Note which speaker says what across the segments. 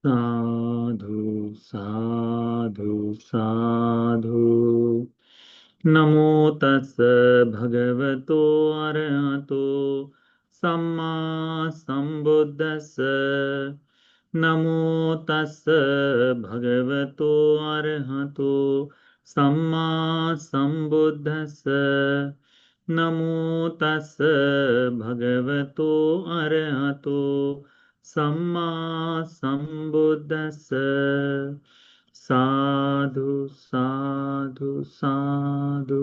Speaker 1: साधु साधु साधु। नमो तस् भगवतो अरहतो सम्मा संबुद्दस्स। नमो तस् भगवतो अरहतो सम्मा संबुद्दस्स। नमो तस् भगवतो अरहतो सम्मा संबुद्दस्स। साधु साधु साधु।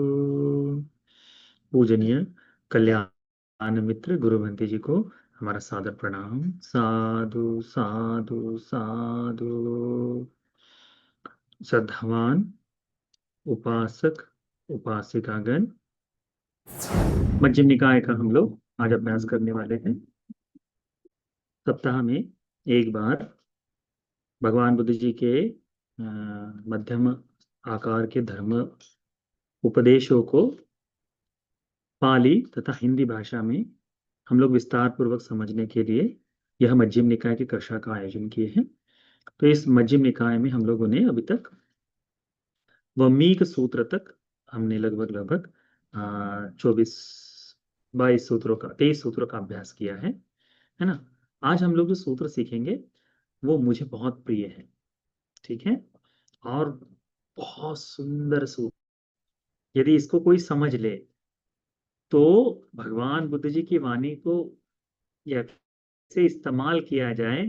Speaker 1: पूजनीय कल्याण मित्र गुरु भंते जी को हमारा सादर प्रणाम। साधु साधु साधु। श्रद्धावान उपासक उपासिकागण, मध्यम निकाय का हम लोग आज अभ्यास करने वाले हैं। सप्ताह में एक बार भगवान बुद्ध जी के मध्यम आकार के धर्म उपदेशों को पाली तथा हिंदी भाषा में हम लोग विस्तार पूर्वक समझने के लिए यह मध्यम निकाय की कक्षा का आयोजन किए हैं। तो इस मध्यम निकाय में हम लोगों ने अभी तक वमीक सूत्र तक हमने लगभग 22 सूत्रों का 23 सूत्रों का अभ्यास किया है ना। आज हम लोग जो सूत्र सीखेंगे वो मुझे बहुत प्रिय है, ठीक है, और बहुत सुंदर सूत्र। यदि इसको कोई समझ ले तो भगवान बुद्ध जी की वाणी को या से इस्तेमाल किया जाए,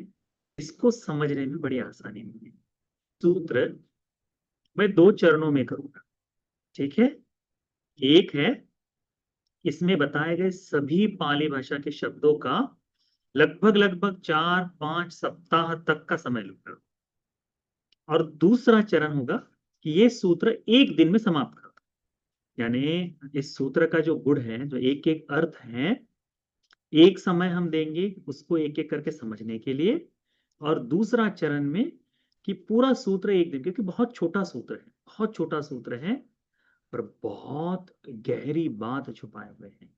Speaker 1: इसको समझने में बड़ी आसानी होगी। सूत्र मैं 2 चरणों में करूंगा, ठीक है। एक है इसमें बताए गए सभी पाली भाषा के शब्दों का लगभग 4-5 सप्ताह तक का समय लूंगा, और दूसरा चरण होगा कि ये सूत्र एक दिन में समाप्त कर दो। यानी इस सूत्र का जो गुण है, जो एक एक अर्थ है, एक समय हम देंगे उसको एक एक करके समझने के लिए, और दूसरा चरण में कि पूरा सूत्र एक दिन, क्योंकि बहुत छोटा सूत्र है, बहुत छोटा सूत्र है, पर बहुत गहरी बात छुपाए हुए हैं।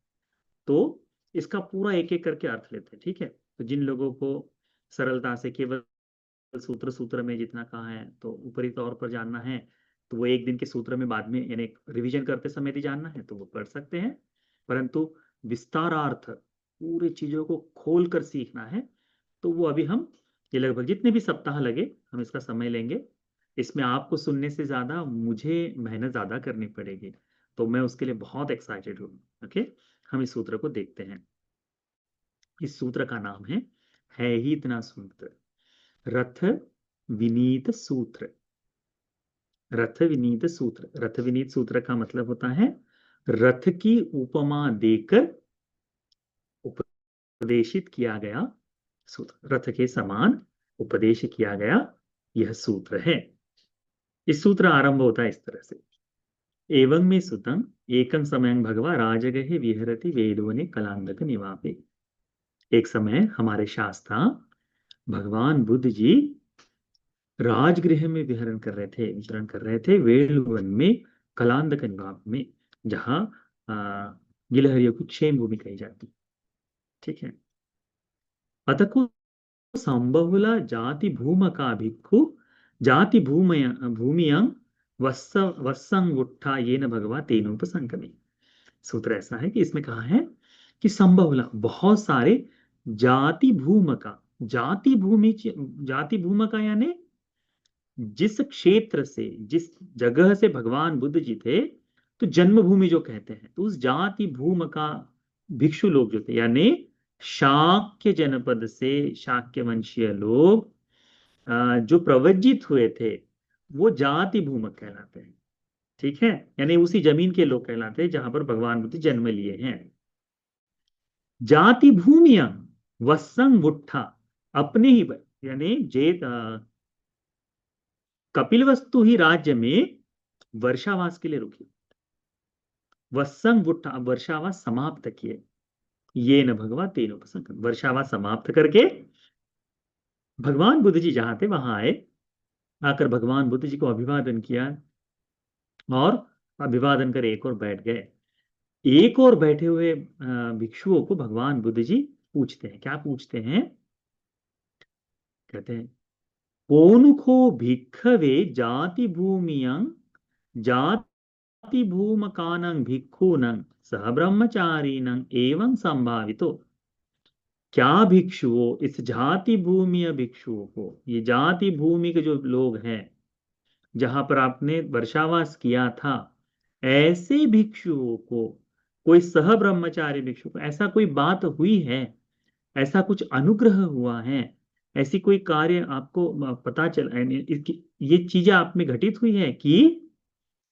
Speaker 1: तो इसका पूरा एक एक करके अर्थ लेते हैं, ठीक है। तो जिन लोगों को सरलता से केवल सूत्र सूत्र में जितना कहा है तो ऊपरी तौर पर जानना है, तो वो एक दिन के सूत्र में बाद में यानी रिवीजन करते समय भी जानना है तो वो कर सकते हैं। परंतु विस्तारार्थ पूरी चीजों को खोल कर सीखना है तो वो अभी हम ये लगभग जितने भी सप्ताह लगे हम इसका समय लेंगे। इसमें आपको सुनने से ज्यादा मुझे मेहनत ज्यादा करनी पड़ेगी, तो मैं उसके लिए बहुत एक्साइटेड हूँ। ओके, हम इस सूत्र को देखते हैं। इस सूत्र का नाम है ही इतना सूत्र, रथ विनीत सूत्र। रथ विनीत सूत्र, रथ विनीत सूत्र का मतलब होता है रथ की उपमा देकर उपदेशित किया गया सूत्र, रथ के समान उपदेश किया गया यह सूत्र है। इस सूत्र आरंभ होता है इस तरह से। एवं में सुतम एकं समयं भगवा राजगहे विहरति वेदोने कलांदक निवापे। एक समय हमारे शास्त्रा भगवान बुद्ध जी राजगृह में विचरण कर रहे थे वेलवन में, कलांदक निवाप में, जहाँ गिलहरियों की क्षेम भूमि कही जाती, ठीक है। अतको संबहुला जाति भूमका भिक्खु जाति भूमियं वत्संगुट्ठा ये न भगवा तेनोपसंकमे। सूत्र ऐसा है कि इसमें कहा है कि संबहुला बहुत सारे जाति भूमका, जाति भूमका यानी जिस क्षेत्र से, जिस जगह से भगवान बुद्ध जी थे, तो जन्मभूमि जो कहते हैं, तो उस जाति भूम का भिक्षु लोग जो थे, यानी शाक्य जनपद से शाक्य वंशीय लोग जो प्रवज्जित हुए थे, वो जाति भूमक कहलाते हैं, ठीक है। यानी उसी जमीन के लोग कहलाते हैं जहां पर भगवान बुद्ध जन्म लिए हैं। जाति भूमिया वत्संग गुट्ठा, अपने ही यानी जे कपिलवस्तु ही राज्य में वर्षावास के लिए रुकी। वत्संग गुट्ठा, अब वर्षावास समाप्त किए, ये न भगवा तेनो प्रसंग, वर्षावास समाप्त करके भगवान बुद्ध जी जहां थे वहां आए, आकर भगवान बुद्ध जी को अभिवादन किया, और अभिवादन कर एक और बैठ गए। एक और बैठे हुए भिक्षुओं को भगवान बुद्ध जी पूछते हैं, क्या पूछते हैं, कहते हैं कोनुखो भिक्खवे जाति भूमियं जाति भूमकानं भिक्खूनं सह ब्रह्मचारिणं एवं संभावितो। क्या भिक्षुओं, इस जाति भूमि भिक्षुओं को, ये जाति भूमि के जो लोग हैं जहां पर आपने वर्षावास किया था, ऐसे भिक्षुओं को, कोई सह ब्रह्मचारी भिक्षु को ऐसा कोई बात हुई है, ऐसा कुछ अनुग्रह हुआ है, ऐसी कोई कार्य आपको पता चल, यानी इसकी ये चीजें आप में घटित हुई है कि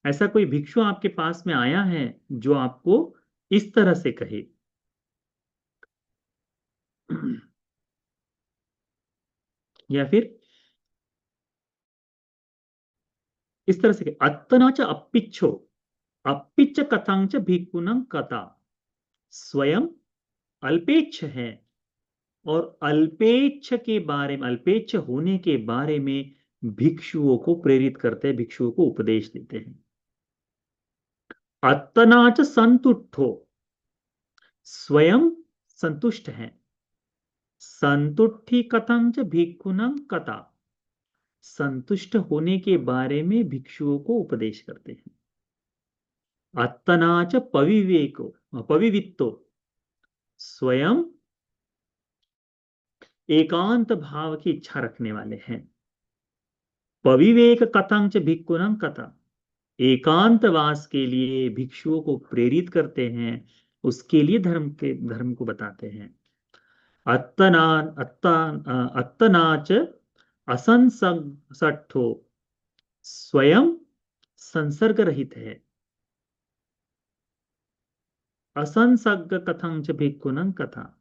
Speaker 1: ऐसा कोई भिक्षु आपके पास में आया है जो आपको इस तरह से कहे। या फिर इस तरह से कहे, अत्तना च अपिच्छो अपिच्च कथांच भिक्खुनं कथा, स्वयं अल्पेच्छ है और अल्पेच्छ के बारे में, अल्पेच्छ होने के बारे में भिक्षुओं को प्रेरित करते हैं, भिक्षुओं को उपदेश देते हैं। अत्तनाच संतुष्टो, स्वयं संतुष्ट है, संतुष्टि कथंच भिक्खुनं कथा, संतुष्ट होने के बारे में भिक्षुओं को उपदेश करते हैं। अत्तनाच पविवेको पविवित्तो, स्वयं एकांत भाव की इच्छा रखने वाले हैं। पविवेक कथंच भिक्खुनं कथा, एकांतवास के लिए भिक्षुओं को प्रेरित करते हैं, उसके लिए धर्म को बताते हैं। अत्तना अत्ता अत्तनाच असंसट्ठो, स्वयं संसर्ग रहित है। असंसर्ग कथंच भिक्खुनं कथा,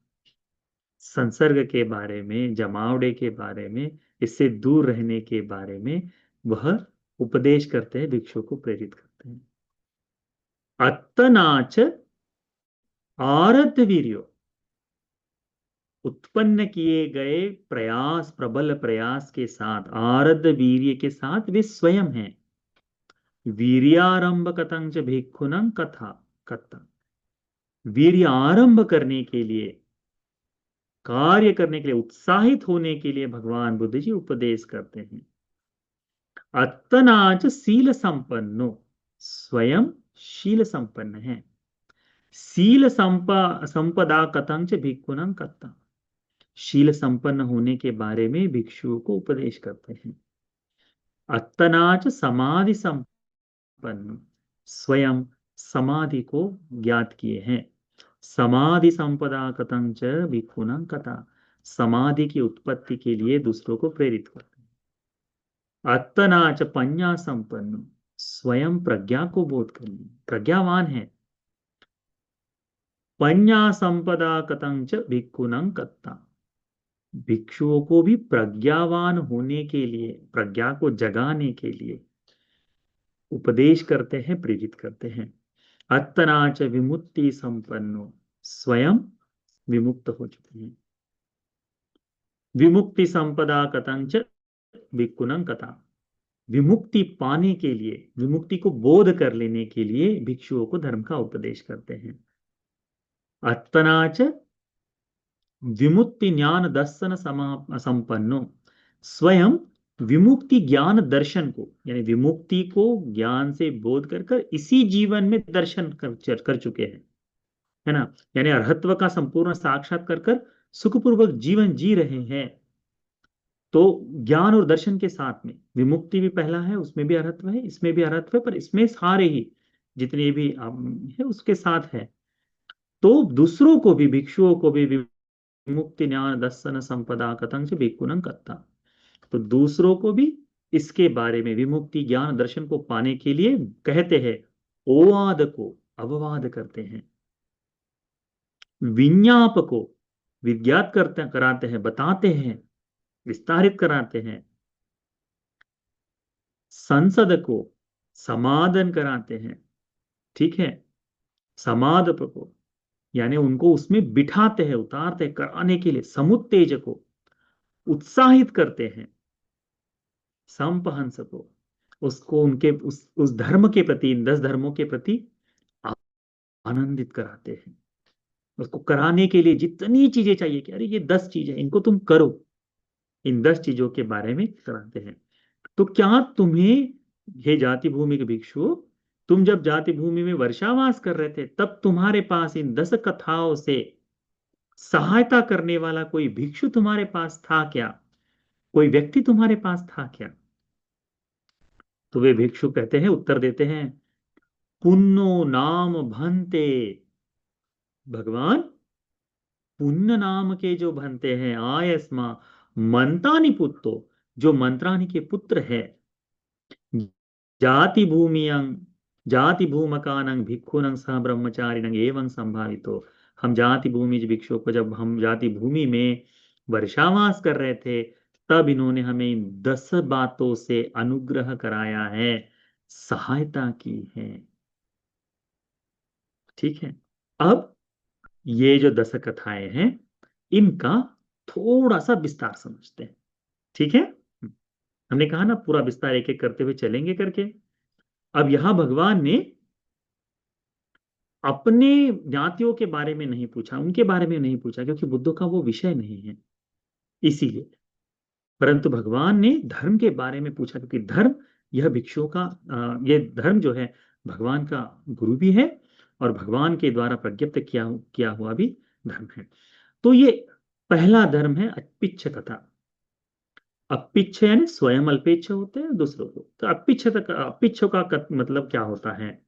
Speaker 1: संसर्ग के बारे में, जमावड़े के बारे में, इससे दूर रहने के बारे में वह उपदेश करते हैं, भिक्षु को प्रेरित करते हैं। अत्तनाच आरब्ध वीर्यो, उत्पन्न किए गए प्रयास, प्रबल प्रयास के साथ, आरब्ध वीर्य के साथ वे स्वयं हैं। वीर्यारंभ कथंच भिक्खुनं कथा कथा, वीर्य आरंभ करने के लिए, कार्य करने के लिए, उत्साहित होने के लिए भगवान बुद्ध जी उपदेश करते हैं। अत्तनाच शील संपन्नो, स्वयं शील संपन्न है। शील संपदा कथंच भिक्खुनं कथा, शील संपन्न होने के बारे में भिक्षुओं को उपदेश करते हैं। अत्तनाच समाधि संपन्न, स्वयं समाधि को ज्ञात किए हैं। समाधि संपदा कथंच भिक्खुनं कथा, समाधि की उत्पत्ति के लिए दूसरों को प्रेरित करते हैं। अत्तनाच पඤ्ञा संपन्न, स्वयं प्रज्ञा को बोध करनी, प्रज्ञावान है। पඤ्ञा संपदा कथंच भिक्खुनं कथा, भिक्षुओं को भी प्रज्ञावान होने के लिए, प्रज्ञा को जगाने के लिए उपदेश करते हैं, प्रेरित करते हैं। अत्तनाच विमुक्ति संपन्नो, स्वयं विमुक्त हो चुके हैं। विमुक्ति संपदा कथंच भिक्खुनं कथा, विमुक्ति पाने के लिए, विमुक्ति को बोध कर लेने के लिए भिक्षुओं को धर्म का उपदेश करते हैं। अत्तनाच विमुक्ति ज्ञान दर्शन संपन्नो, स्वयं विमुक्ति ज्ञान दर्शन को, यानी विमुक्ति को ज्ञान से बोध कर कर इसी जीवन में दर्शन कर चुके हैं, है ना, यानी अरहत्व का संपूर्ण साक्षात्कार कर सुखपूर्वक जीवन जी रहे हैं। तो ज्ञान और दर्शन के साथ में विमुक्ति भी पहला है, उसमें भी अरहत्व है, इसमें भी अरहत्व है, पर इसमें सारे ही जितने भी है उसके साथ है। तो दूसरों को भी, भिक्षुओं को भी विमुक्ति ज्ञान दर्शन संपदा कथंच भिक्खुनं कथा, तो दूसरों को भी इसके बारे में, विमुक्ति ज्ञान दर्शन को पाने के लिए कहते हैं, ओवाद को अववाद करते हैं। विज्ञाप को विज्ञात करते कराते हैं, बताते हैं, विस्तारित कराते हैं। संसद को समाधान कराते हैं, ठीक है, समादप को, यानी उनको उसमें बिठाते हैं, उतारते हैं कराने के लिए। समुत्तेज को उत्साहित करते हैं। संपहंस को, उसको उनके उस धर्म के प्रति, इन 10 धर्मों के प्रति आनंदित कराते हैं। उसको कराने के लिए जितनी चीजें चाहिए कि अरे ये 10 चीजें, इनको तुम करो, इन 10 चीजों के बारे में कराते हैं। तो क्या तुम्हें, हे जाति भूमि के भिक्षु, तुम जब जाति भूमि में वर्षावास कर रहे थे तब तुम्हारे पास इन 10 कथाओं से सहायता करने वाला कोई भिक्षु तुम्हारे पास था क्या? कोई व्यक्ति तुम्हारे पास था क्या? तो वे भिक्षु कहते हैं, उत्तर देते हैं, पुन्नो नाम भंते। भगवान, पुण्य नाम के जो भंते हैं, आयस्मा मंतानि पुत्तो, जो मंत्रानि के पुत्र है, जाति भूमियं जाति भूमकानंग भिक्षुनंग सह ब्रह्मचारिणंग एवं संभावितो। हम जाति भूमि भिक्षुओं को, जब हम जाति भूमि में वर्षावास कर रहे थे, तब इन्होंने हमें इन 10 बातों से अनुग्रह कराया है, सहायता की है। ठीक है। अब ये जो 10 कथाएं हैं, इनका थोड़ा सा विस्तार समझते हैं। ठीक है। हमने कहा ना, पूरा विस्तार एक एक करते हुए चलेंगे करके। अब यहां भगवान ने अपने ज्ञातियों के बारे में नहीं पूछा, उनके बारे में नहीं पूछा, क्योंकि बुद्धों का वो विषय नहीं है, इसीलिए। परंतु भगवान ने धर्म के बारे में पूछा, क्योंकि धर्म, यह भिक्षुओं का, ये धर्म जो है भगवान का गुरु भी है, और भगवान के द्वारा प्रज्ञप्त किया हुआ भी धर्म है। तो ये पहला धर्म है अपिच्छ कथा। अपिच्छ यानी स्वयं अल्पेच्छ होते हैं दूसरों को। तो अपिच्छ का मतलब क्या होता है?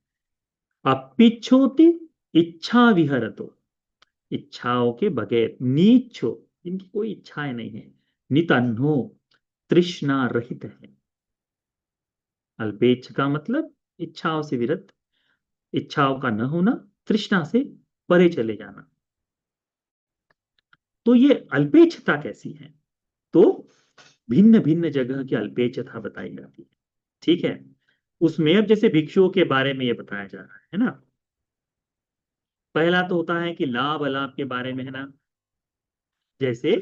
Speaker 1: अपिच्छोति इच्छा विहरतो, इच्छाओं के बगैर, नीचो, इनकी कोई इच्छाएं नहीं है, नितन्नो, तृष्णा रहित है। अल्पेच्छ का मतलब इच्छाओं से विरत, इच्छाओं का न होना, तृष्णा से परे चले जाना। तो ये अल्पेच्छता कैसी है? तो भिन्न भिन्न जगह की अल्पेच्छता बताई जाती है। ठीक है। उसमें अब जैसे भिक्षुओं के बारे में ये बताया जा रहा है ना, पहला तो होता है कि लाभ अलाभ के बारे में, है ना। जैसे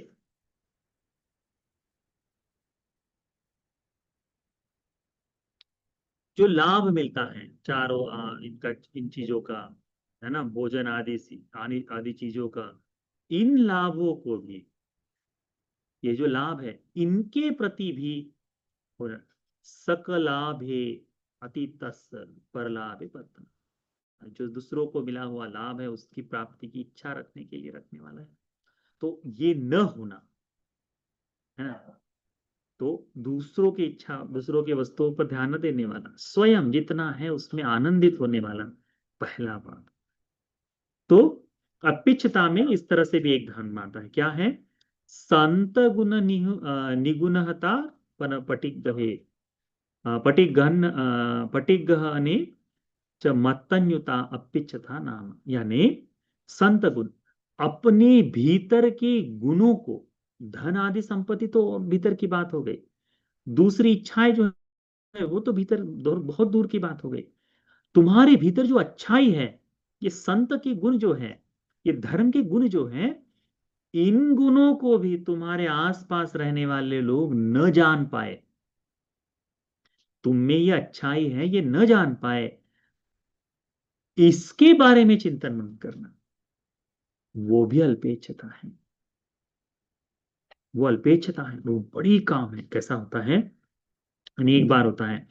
Speaker 1: जो लाभ मिलता है चारों, इनका, इन चीजों का, है ना, भोजन आदि आदि आदि चीजों का, इन लाभों को भी, ये जो लाभ है इनके प्रति भी हो रहा, सकलाभे अतीतस परलाभे पतन। जो दूसरों को मिला हुआ लाभ है उसकी प्राप्ति की इच्छा रखने के लिए रखने वाला है, तो ये न होना, है ना। तो दूसरों की इच्छा, दूसरों की वस्तुओं पर ध्यान न देने वाला, स्वयं जितना है उसमें आनंदित होने वाला, पहला बात। तो अपिच्छता में इस तरह से भी एक धर्म आता है, क्या है? संत गुण निगुणहता पटिगहे, पटिगहने च मत्तन्युता अपिच्छता नाम। यानी संत गुण, अपने भीतर के गुणों को, धन आदि संपत्ति तो भीतर की बात हो गई, दूसरी इच्छाएं जो है वो तो भीतर बहुत दूर की बात हो गई। तुम्हारे भीतर जो अच्छाई है, ये संत के गुण जो है, ये धर्म के गुण जो है, इन गुणों को भी तुम्हारे आसपास रहने वाले लोग न जान पाए, तुम में ये अच्छाई है ये न जान पाए, इसके बारे में चिंतन मत करना, वो भी अल्पेच्छता है। वो अल्पेच्छता है, वो बड़ी काम है। कैसा होता है? यानी एक बार होता है,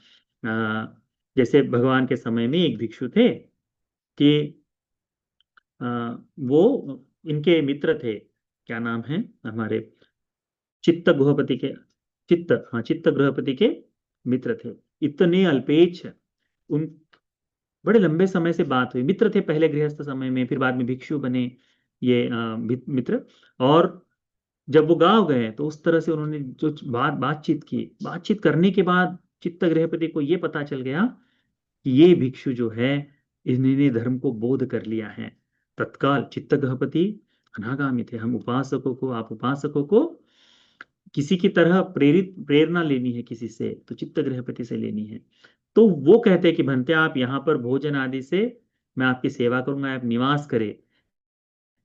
Speaker 1: जैसे भगवान के समय में एक भिक्षु थे कि अ, वो, इनके मित्र थे, क्या नाम है हमारे, चित्त गृहपति के, चित्त गृहपति के मित्र थे। इतने अल्पेच्छ, उन, बड़े लंबे समय से बात हुई, मित्र थे पहले गृहस्थ समय में, फिर बाद में भिक्षु बने ये मित्र। और जब वो गांव गए तो उस तरह से उन्होंने जो बातचीत की, बातचीत करने के बाद चित्त गृहपति को ये पता चल गया कि ये भिक्षु जो है, इन्होंने धर्म को बोध कर लिया है। तत्काल चित्त गृहपति अनागामी थे, हम उपासकों को, आप उपासकों को किसी की तरह प्रेरणा लेनी है किसी से, तो चित्त गृहपति से लेनी है। तो वो कहते हैं कि भंते, आप यहाँ पर भोजन आदि से मैं आपकी सेवा करूंगा, आप निवास करें।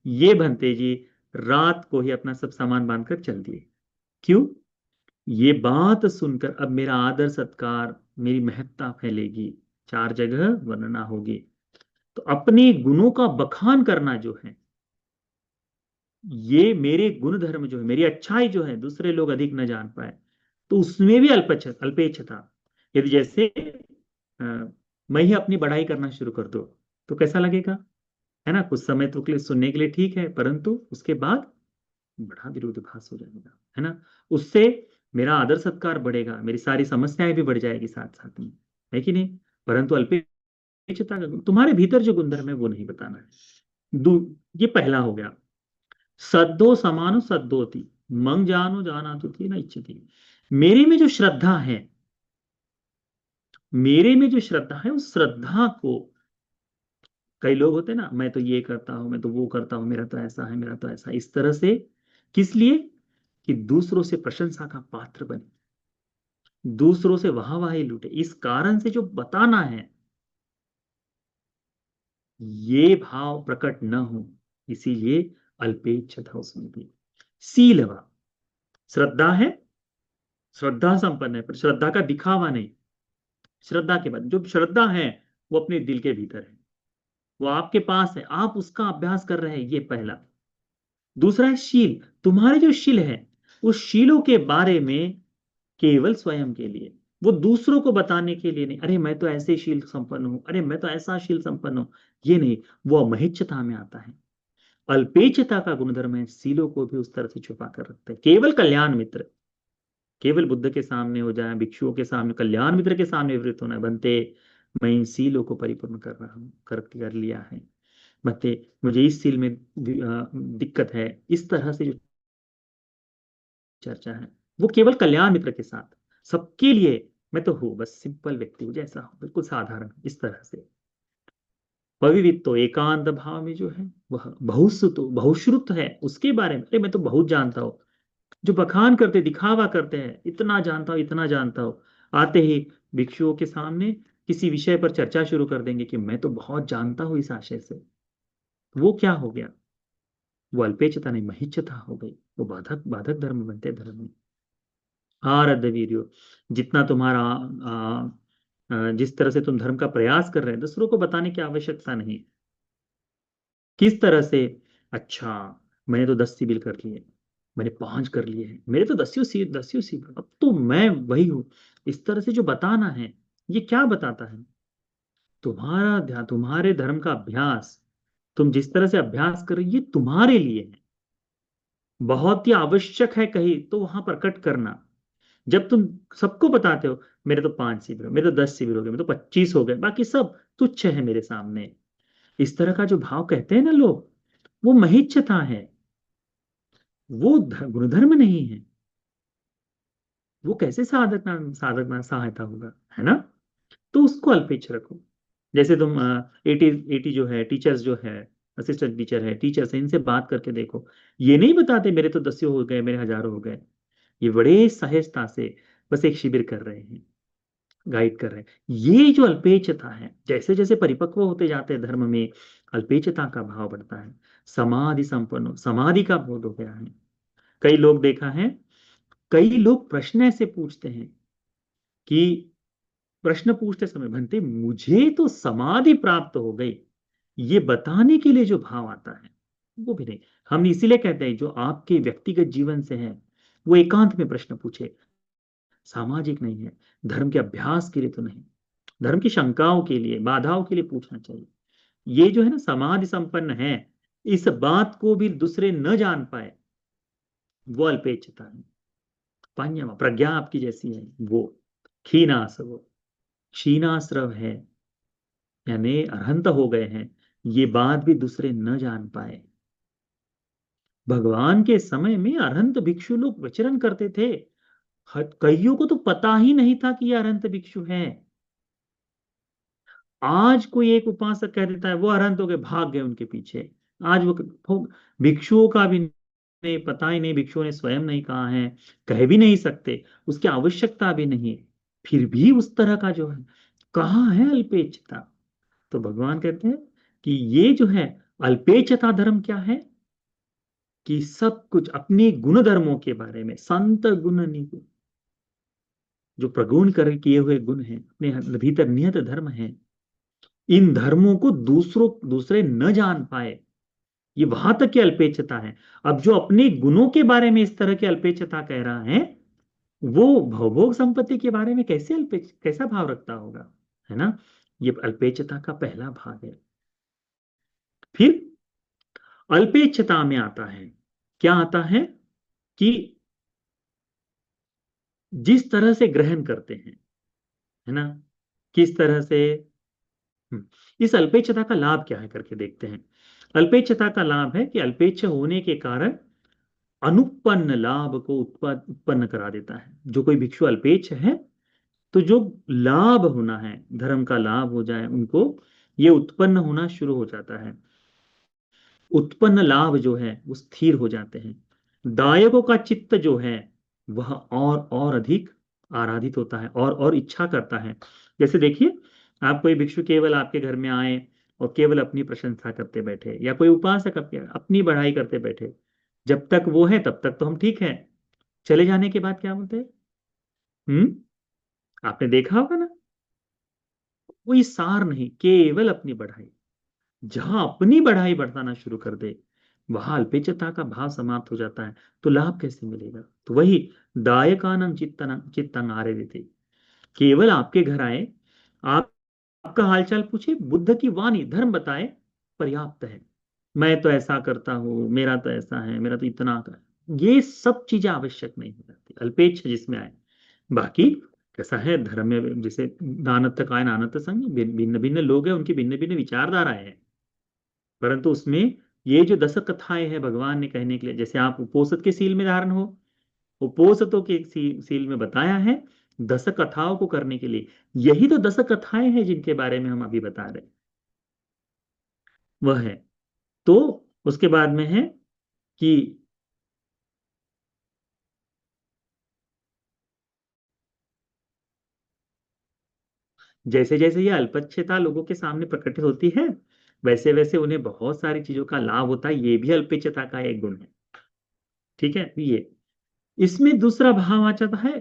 Speaker 1: ये भंते जी रात को ही अपना सब सामान बांधकर चल दिए। क्यों? ये बात सुनकर अब मेरा आदर सत्कार, मेरी महत्ता फैलेगी, 4 जगह वर्णना होगी। तो अपने गुणों का बखान करना जो है, ये मेरे गुण धर्म जो है, मेरी अच्छाई जो है दूसरे लोग अधिक न जान पाए, तो उसमें भी अल्पेच्छता। यदि जैसे अ, मैं ही अपनी बढ़ाई करना शुरू कर दूं, तो कैसा लगेगा? है ना, कुछ समय तो के लिए सुनने के लिए ठीक है, परंतु उसके बाद बड़ा विरोधाभास हो जाएगा, है ना। उससे मेरा आदर सत्कार बढ़ेगा, मेरी सारी समस्याएं भी बढ़ जाएगी साथ साथ में, है कि नहीं? परंतु अल्पेच्छता का तुम्हारे भीतर जो गुणधर्म है वो नहीं बताना है। ये पहला हो गया। सद्दो समानो सद्दोति, मंग जानो जाना तो थी ना इच्छति। मेरे में जो श्रद्धा है, मेरे में जो श्रद्धा है, उस श्रद्धा को, कई लोग होते हैं ना, मैं तो ये करता हूं, मैं तो वो करता हूं, मेरा तो ऐसा है, मेरा तो ऐसा, इस तरह से। किस लिए? कि दूसरों से प्रशंसा का पात्र बने, दूसरों से वाहवाही लूटे, इस कारण से जो बताना है, ये भाव प्रकट न हो, इसीलिए अल्पेच्छता उसमें भी। सीलवा, श्रद्धा है, श्रद्धा संपन्न है, पर श्रद्धा का दिखावा नहीं। श्रद्धा के बाद जो श्रद्धा है, वो अपने दिल के भीतर है, वो आपके पास है, आप उसका अभ्यास कर रहे हैं, ये पहला। दूसरा है शील। तुम्हारे जो शील है, उस शीलों के बारे में केवल स्वयं के लिए, वो दूसरों को बताने के लिए नहीं, अरे मैं तो ऐसे शील संपन्न हूं, अरे मैं तो ऐसा शील संपन्न हूं, ये नहीं। वो महिच्छता में आता है। अल्पेच्छता का गुणधर्म है, शीलों को भी उस तरह से छुपा कर रखते हैं। केवल कल्याण मित्र, केवल बुद्ध के सामने हो जाए, भिक्षुओं के सामने, कल्याण मित्र के सामने विवृत होना, बनते मैं इन सीलों को परिपूर्ण कर रहा हूं, कर लिया है। बनते मुझे इस सील में दिक्कत है, इस तरह से जो चर्चा है, वो केवल कल्याण मित्र के साथ। सबके लिए मैं तो हूँ, बस सिंपल व्यक्ति हूँ, जैसा हूँ, बिल्कुल साधारण, इस तरह से। पविवित तो एकांत भाव में जो है, वह बहुश्रुत है, उसके बारे में अरे मैं तो बहुत जानता हूँ। जो बखान करते, दिखावा करते हैं, इतना जानता हूं, इतना जानता हूं, आते ही भिक्षुओं के सामने किसी विषय पर चर्चा शुरू कर देंगे कि मैं तो बहुत जानता हूं इस आशय से। वो क्या हो गया? वो अल्पेच्छता नहीं, महिच्छता हो गई। वो बाधक बाधक धर्म बनते धर्म में। आरद्ध वीर्यो, जितना तुम्हारा जिस तरह से तुम धर्म का प्रयास कर रहे हैं, दूसरों को बताने की आवश्यकता नहीं। किस तरह से? अच्छा, मैंने तो 10 सिबिल कर लिए, मैंने 5 कर लिए हैं, मेरे तो दस्यु सी, अब तो मैं वही हूं। इस तरह से जो बताना है, ये क्या बताता है? तुम्हारा ध्यान, तुम्हारे धर्म का अभ्यास, तुम जिस तरह से अभ्यास कर रहे हो, ये तुम्हारे लिए है, बहुत ही आवश्यक है कहीं तो वहां प्रकट करना। जब तुम सबको बताते हो, मेरे तो 5 शिविर हो, मेरे तो 10 शिविर हो गए, मेरे तो 25 हो गए, बाकी सब तुच्छ है मेरे सामने, इस तरह का जो भाव कहते हैं ना लोग, वो महिच्छता है, वो गुणधर्म नहीं है। वो कैसे साधक सहायता होगा, है ना। तो उसको अल्पेच रखो। जैसे तुम एटी एटी जो है, टीचर्स जो है, असिस्टेंट टीचर है, टीचर्स है, इनसे बात करके देखो, ये नहीं बताते मेरे तो 10 हो गए, मेरे 1000 हो गए। ये बड़े सहजता से बस एक शिविर कर रहे हैं, गाइड कर रहे हैं। ये जो अल्पेचता है, जैसे जैसे परिपक्व होते जाते हैं धर्म में, अल्पेचता का भाव बढ़ता है। समाधि संपन्न, समाधि का बोध हो गया है। कई लोग देखा है, कई लोग प्रश्न ऐसे पूछते हैं कि प्रश्न पूछते समय बनते मुझे तो समाधि प्राप्त हो गई, ये बताने के लिए जो भाव आता है, वो भी नहीं। हम इसीलिए कहते हैं जो आपके व्यक्तिगत जीवन से है, वो एकांत में प्रश्न पूछे, सामाजिक नहीं है, धर्म के अभ्यास के लिए तो नहीं, धर्म की शंकाओं के लिए, बाधाओं के लिए पूछना चाहिए। ये जो है ना समाधि संपन्न है, इस बात को भी दूसरे न जान पाए, वो अल्पेच्छता है। पांचवा, प्रज्ञा आपकी जैसी है वो क्षीणाश्रव, क्षीणाश्रव है, यानी अरहंत हो गए हैं, ये बात भी दूसरे न जान पाए। भगवान के समय में अरहंत भिक्षु लोग विचरण करते थे, कईयों को तो पता ही नहीं था कि ये अरहंत भिक्षु हैं। आज कोई एक उपासक कह देता है वो अरहंत हो गए, भाग गए उनके पीछे। आज वो भिक्षुओं का भी नहीं, पता ही नहीं, भिक्षुओं ने स्वयं नहीं कहा है, कह भी नहीं सकते, उसकी आवश्यकता भी नहीं, फिर भी उस तरह का जो है, कहाँ है अल्पेच्छता? तो भगवान कहते हैं कि ये जो है अल्पेच्छता धर्म क्या है, कि सब कुछ अपने गुण धर्मों के बारे में, संत गुण निगुण, जो प्रगुण कर किए हुए गुण हैं, अपने भीतर नियत धर्म है, इन धर्मों को दूसरे न जान पाए, ये वहां तक की अल्पेच्छता है। अब जो अपने गुणों के बारे में इस तरह की अल्पेच्छता कह रहा है, वो भौभोग संपत्ति के बारे में कैसे कैसा भाव रखता होगा, है ना। ये अल्पेच्छता का पहला भाग है। फिर अल्पेच्छता में आता है, क्या आता है कि जिस तरह से ग्रहण करते हैं, है ना, किस तरह से। हम्म, इस अल्पेच्छता का लाभ क्या है करके देखते हैं। अल्पेच्छता का लाभ है कि अल्पेच्छ होने के कारण अनुपन्न लाभ को उत्पन्न करा देता है। जो कोई भिक्षु अल्पेच्छ है, तो जो लाभ होना है, धर्म का लाभ हो जाए उनको, ये उत्पन्न होना शुरू हो जाता है। उत्पन्न लाभ जो है वो स्थिर हो जाते हैं। दायकों का चित्त जो है वह और अधिक आराधित होता है, और इच्छा करता है। जैसे देखिए, आप कोई भिक्षु केवल आपके घर में आए और केवल अपनी प्रशंसा करते बैठे, या कोई उपासक अपनी बढ़ाई करते बैठे, जब तक वो है तब तक तो हम ठीक है। चले जाने के बाद क्या बोलते हैं? आपने देखा होगा ना, कोई सार नहीं, केवल अपनी बढ़ाई। जहां अपनी बढ़ाई बढ़ाना शुरू कर दे, वहां अल्पेच्छता का भाव समाप्त हो जाता है। तो लाभ कैसे मिलेगा? तो वही दायकानम चित्तंग आरे देते, केवल आपके घर आए, आप आपका हालचाल पूछे, बुद्ध की वाणी धर्म बताए, पर्याप्त है। मैं तो ऐसा करता हूं, मेरा तो ऐसा है, मेरा तो इतना कर, ये सब चीजें आवश्यक नहीं हो जाती अल्पेच्छ जिसमें आए। बाकी कैसा है धर्म में, जैसे नानत्थ काय नानत्थ संग, भिन्न भिन्न लोग हैं, उनकी भिन्न भिन्न विचारधाराएं हैं। परंतु उसमें ये जो दस कथाएं हैं भगवान ने कहने के लिए, जैसे आप उपोसत के सील में धारण हो, उपोसतों के सील में बताया है दस कथाओं को करने के लिए। यही तो दस कथाएं हैं जिनके बारे में हम अभी बता रहे हैं, वह है। तो उसके बाद में है कि जैसे जैसे ये अल्पज्ञता लोगों के सामने प्रकट होती है, वैसे वैसे उन्हें बहुत सारी चीजों का लाभ होता है। ये भी अल्पज्ञता का एक गुण है। ठीक है, ये इसमें दूसरा भाव आ जाता है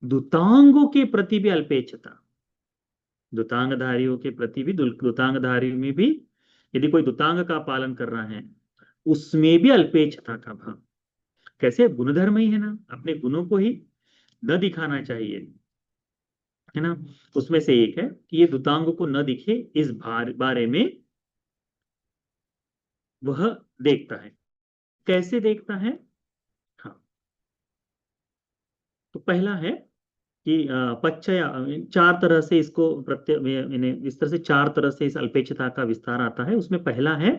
Speaker 1: दुतांगों के प्रति भी अल्पेच्छता। दुतांगधारियों के प्रति भी, दुतांगधारियों में भी, यदि कोई दुतांग का पालन कर रहा है, उसमें भी अल्पेच्छता का भाव। कैसे? गुणधर्म ही है ना, अपने गुणों को ही न दिखाना चाहिए, है ना। उसमें से एक है कि ये दुतांग को न दिखे, इस बारे में वह देखता है। कैसे देखता है? हाँ, तो पहला है कि पच्चय, चार तरह से इसको इस तरह से चार तरह से इस अल्पेच्छता का विस्तार आता है। उसमें पहला है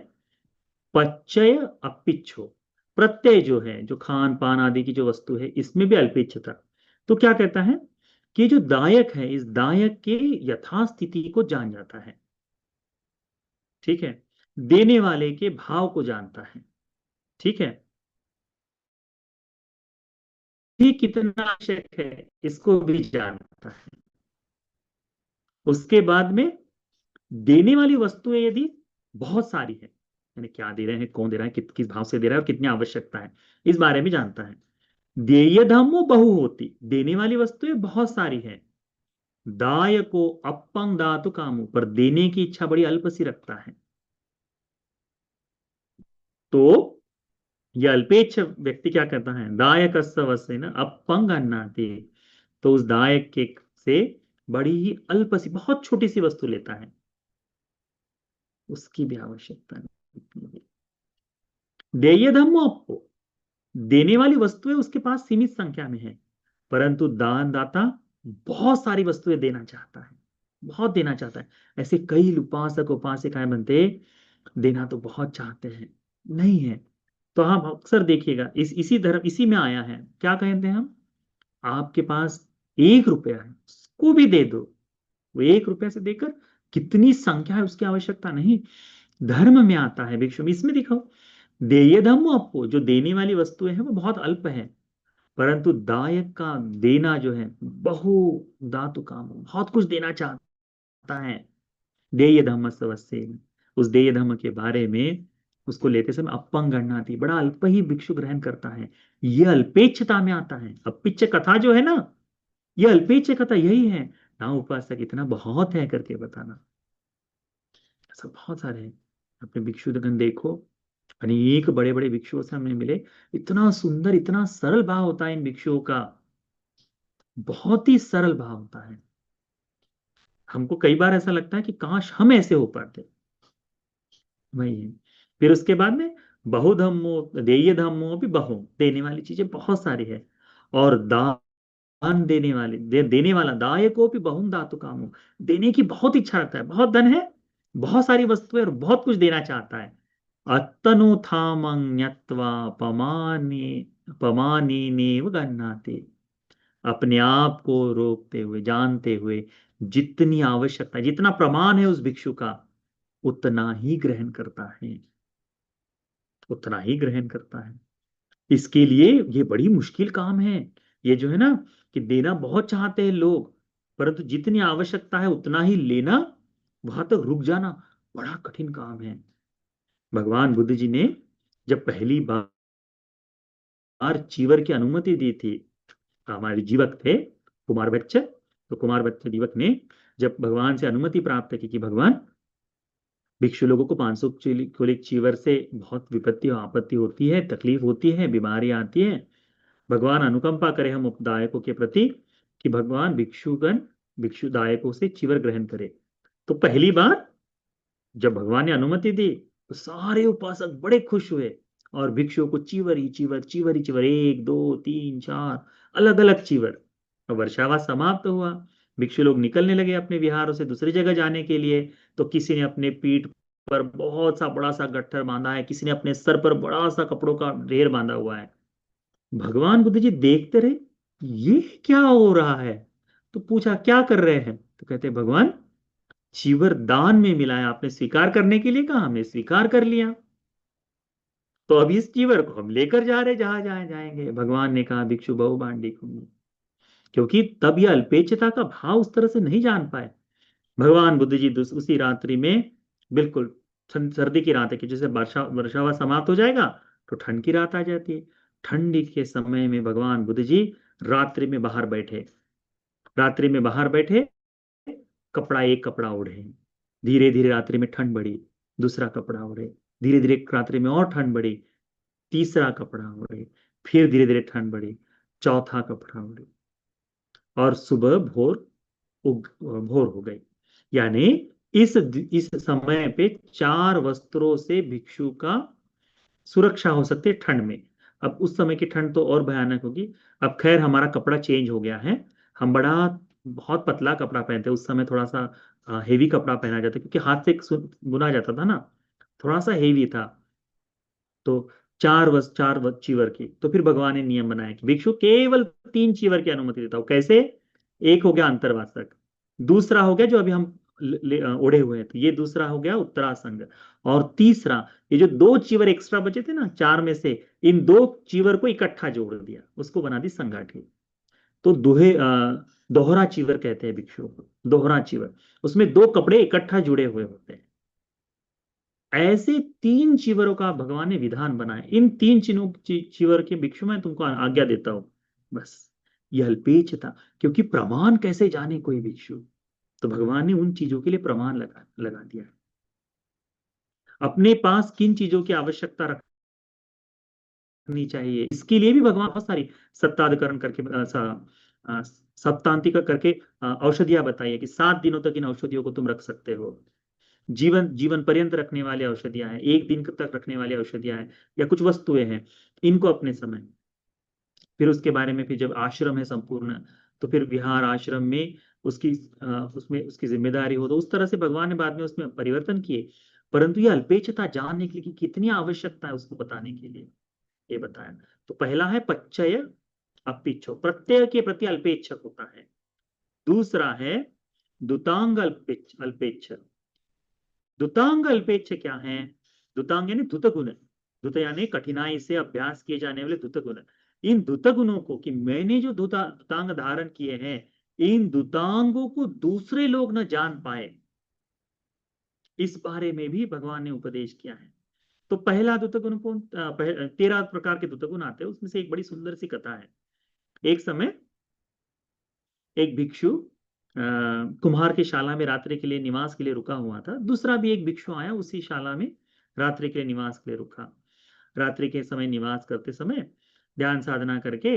Speaker 1: पच्चय अपिच्छो। प्रत्यय जो है, जो खान पान आदि की जो वस्तु है, इसमें भी अल्पेच्छता। तो क्या कहता है कि जो दायक है, इस दायक के यथास्थिति को जान जाता है। ठीक है, देने वाले के भाव को जानता है। ठीक है, ये कितना आवश्यक है इसको भी जानता है। उसके बाद में देने वाली वस्तुएं यदि बहुत सारी है, यानी क्या दे रहे हैं, कौन दे रहा है, किस भाव से दे रहा है, और कितनी आवश्यकता है, इस बारे में जानता है। देय धम्मो बहु होती, देने वाली वस्तुएं बहुत सारी है। दाय को अपंग दातु कामो, पर देने की इच्छा बड़ी अल्प सी रखता है। तो यह अल्पेच्छ व्यक्ति क्या करता है, दायक वस्य न अपंग अन्नाति, तो उस दायक के से बड़ी ही अल्प सी, बहुत छोटी सी वस्तु लेता है, उसकी भी आवश्यकता नहीं। देय धम्मो अपो, देने वाली वस्तुएं उसके पास सीमित संख्या में है, परंतु दान दाता बहुत सारी वस्तुएं देना चाहता है, बहुत देना चाहता है। ऐसे कई उपासक उपासिकाएं बनते, देना तो बहुत चाहते हैं, नहीं है। तो आप अक्सर देखिएगा, इसी धर्म, इसी में आया है, क्या कहते हैं हम, आपके पास 1 रुपया है, उसको भी दे दो। वो 1 रुपया से देकर कितनी संख्या है उसकी आवश्यकता नहीं। धर्म में आता है भिक्षु में, इसमें दिखाओ, देय धम्म आपको, जो देने वाली वस्तुएं हैं वो बहुत अल्प है, परंतु दायक का देना जो है बहु दातु काम, बहुत कुछ देना चाहता है। देय धम्म सवस्य, उस देय धम्म के बारे में उसको लेते समय अपंग गणनाति, बड़ा अल्प ही भिक्षु ग्रहण करता है। यह अल्पेच्छता में आता है। अपिच्छ कथा जो है ना, यह अल्पेच्छ कथा यही है ना, उपासक इतना बहुत है करके बताना, ऐसा बहुत सारे हैं। अपने भिक्षुगण देखो, अनेक बड़े बड़े भिक्षुओं से हमें मिले। इतना सुंदर, इतना सरल भाव होता है इन भिक्षुओं का, बहुत ही सरल भाव होता है। हमको कई बार ऐसा लगता है कि काश हम ऐसे हो पाते। वही है। फिर उसके बाद में बहुधम्मो देय धम्मो भी बहु, देने वाली चीजें बहुत सारी है। और दान देने वाले देने वाला दायको भी बहुम धातु कामो, देने की बहुत इच्छा रखता है, बहुत धन है, बहुत सारी वस्तुएं और बहुत कुछ देना चाहता है। अतनु थामं ज्ञात्वा पमाने पमानेनेव गन्नाते, अपने आप को रोकते हुए, जानते हुए, जितनी आवश्यकता, जितना प्रमाण है उस भिक्षु का, उतना ही ग्रहण करता है, उतना ही ग्रहण करता है। इसके लिए ये बड़ी मुश्किल काम है। ये जो है ना, कि देना बहुत चाहते हैं लोग, परंतु जितनी आवश्यकता है उतना ही लेना, वहां तक रुक जाना, बड़ा कठिन काम है। भगवान बुद्ध जी ने जब पहली बार चीवर की अनुमति दी थी, हमारे जीवक थे कुमार बच्चे, तो कुमार बच्चे जीवक ने जब भगवान से अनुमति प्राप्त की कि भगवान, भिक्षु लोगों को 500 कुलिक चीवर से बहुत विपत्ति और आपत्ति होती है, तकलीफ होती है, बीमारी आती है, भगवान अनुकंपा करे हम उपदायकों के प्रति, कि भगवान भिक्षुगण भिक्षुदायकों से चीवर ग्रहण करे। तो पहली बार जब भगवान ने अनुमति दी, तो सारे उपासक बड़े खुश हुए, और भिक्षुओं को चीवर ही चीवर, चीवर ही चीवर, एक दो तीन चार अलग अलग चीवर। और वर्षावास समाप्त हुआ, भिक्षु लोग निकलने लगे अपने विहारों से दूसरी जगह जाने के लिए। तो किसी ने अपने पीठ पर बहुत सा बड़ा सा गट्ठर बांधा है, किसी ने अपने सर पर बड़ा सा कपड़ों का ढेर बांधा हुआ है। भगवान बुद्ध जी देखते रहे, ये क्या हो रहा है। तो पूछा क्या कर रहे हैं, तो कहते भगवान, चीवर दान में मिला है, आपने स्वीकार करने के लिए कहा, हमने स्वीकार कर लिया, तो अब इस चीवर को हम लेकर जा रहे, जहां जहां जाएंगे। भगवान ने कहा भिक्षु बहुबांडी कुंडी, क्योंकि तब यह अल्पेच्छता का भाव उस तरह से नहीं जान पाए। भगवान बुद्ध जी उसी रात्रि में, बिल्कुल सर्दी की रात है कि जैसे वर्षा हुआ समाप्त हो जाएगा, तो ठंड की रात आ जाती है। ठंडी के समय में भगवान बुद्ध जी रात्रि में बाहर बैठे, रात्रि में बाहर बैठे, कपड़ा एक कपड़ा ओढ़े, धीरे धीरे रात्रि में ठंड बढ़ी, दूसरा कपड़ा ओढ़े, धीरे धीरे रात्रि में और ठंड बढ़ी, तीसरा कपड़ा ओढ़े, फिर धीरे धीरे ठंड बढ़ी, चौथा कपड़ा ओढ़े, और सुबह भोर हो गई। यानी इस समय पे 4 वस्त्रों से भिक्षु का सुरक्षा हो सकती है ठंड में। अब उस समय की ठंड तो और भयानक होगी। अब खैर हमारा कपड़ा चेंज हो गया है, हम बड़ा बहुत पतला कपड़ा पहनते हैं, उस समय थोड़ा सा हेवी कपड़ा पहना जाता है, क्योंकि हाथ से बुना जाता था ना, थोड़ा सा हेवी था। तो 4 चीवर की, तो फिर भगवान ने नियम बनाया कि भिक्षु केवल 3 चीवर की अनुमति देता हूं। कैसे? एक हो गया अंतर्वासक, दूसरा हो गया जो अभी हम ओढ़े हुए हैं, तो ये दूसरा हो गया उत्तरासंग, और तीसरा ये जो 2 चीवर एक्स्ट्रा बचे थे ना 4 में से, इन 2 चीवर को इकट्ठा जोड़ दिया, उसको बना दी संगाठी। तो दोहरा चीवर कहते हैं भिक्षुओं को, दोहरा चीवर, उसमें 2 कपड़े इकट्ठा जुड़े हुए होते हैं। ऐसे 3 चीवरों का भगवान ने विधान बनाया। इन 3 चीवर के भिक्षु मैं तुमको आज्ञा देता हूं, बस। यह अल्पेच था, क्योंकि प्रमाण कैसे जाने कोई भिक्षु, तो भगवान ने उन चीजों के लिए प्रमाण लगा लगा दिया। अपने पास किन चीजों की आवश्यकता रखनी चाहिए, इसके लिए भी भगवान बहुत सारी सप्ताधिकरण करके सप्तांतिका करके औषधियां बताई है, कि 7 दिनों तक इन औषधियों को तुम रख सकते हो। जीवन जीवन पर्यंत रखने वाली औषधियां हैं, 1 दिन तक रखने वाली औषधियां हैं, या कुछ वस्तुएं हैं, इनको अपने समय। फिर उसके बारे में, फिर जब आश्रम है संपूर्ण, तो फिर विहार आश्रम में उसकी उसमें उसकी जिम्मेदारी हो, तो उस तरह से भगवान ने बाद में उसमें परिवर्तन किए। परंतु ये अल्पेच्छता जानने के लिए कि कितनी आवश्यकता है उसको बताने के लिए ये बताया। तो पहला है पच्चय अपिच्छो, प्रत्यय के प्रति अल्पेच्छक होता है। दूसरा है दुतांग अल्पेच्छ। दुतांग अल्पेच्छ क्या है? दुतांग यानी द्रुत गुण, द्रुत यानी कठिनाई से अभ्यास किए जाने वाले द्रुत गुण। इन द्रुत गुणों को, कि मैंने जो दुतांग धारण किए हैं, इन दुतांगों को दूसरे लोग न जान पाए, इस बारे में भी भगवान ने उपदेश किया है। तो पहला द्रुत गुण कौन? 13 प्रकार के द्रुत गुण आते हैं, उसमें से एक बड़ी सुंदर सी कथा है। एक समय एक भिक्षु कुम्हार की शाला में रात्रि के लिए निवास के लिए रुका हुआ था। दूसरा भी एक भिक्षु आया उसी शाला में, रात्रि के निवास के लिए रुका। रात्रि के समय निवास करते समय ध्यान साधना करके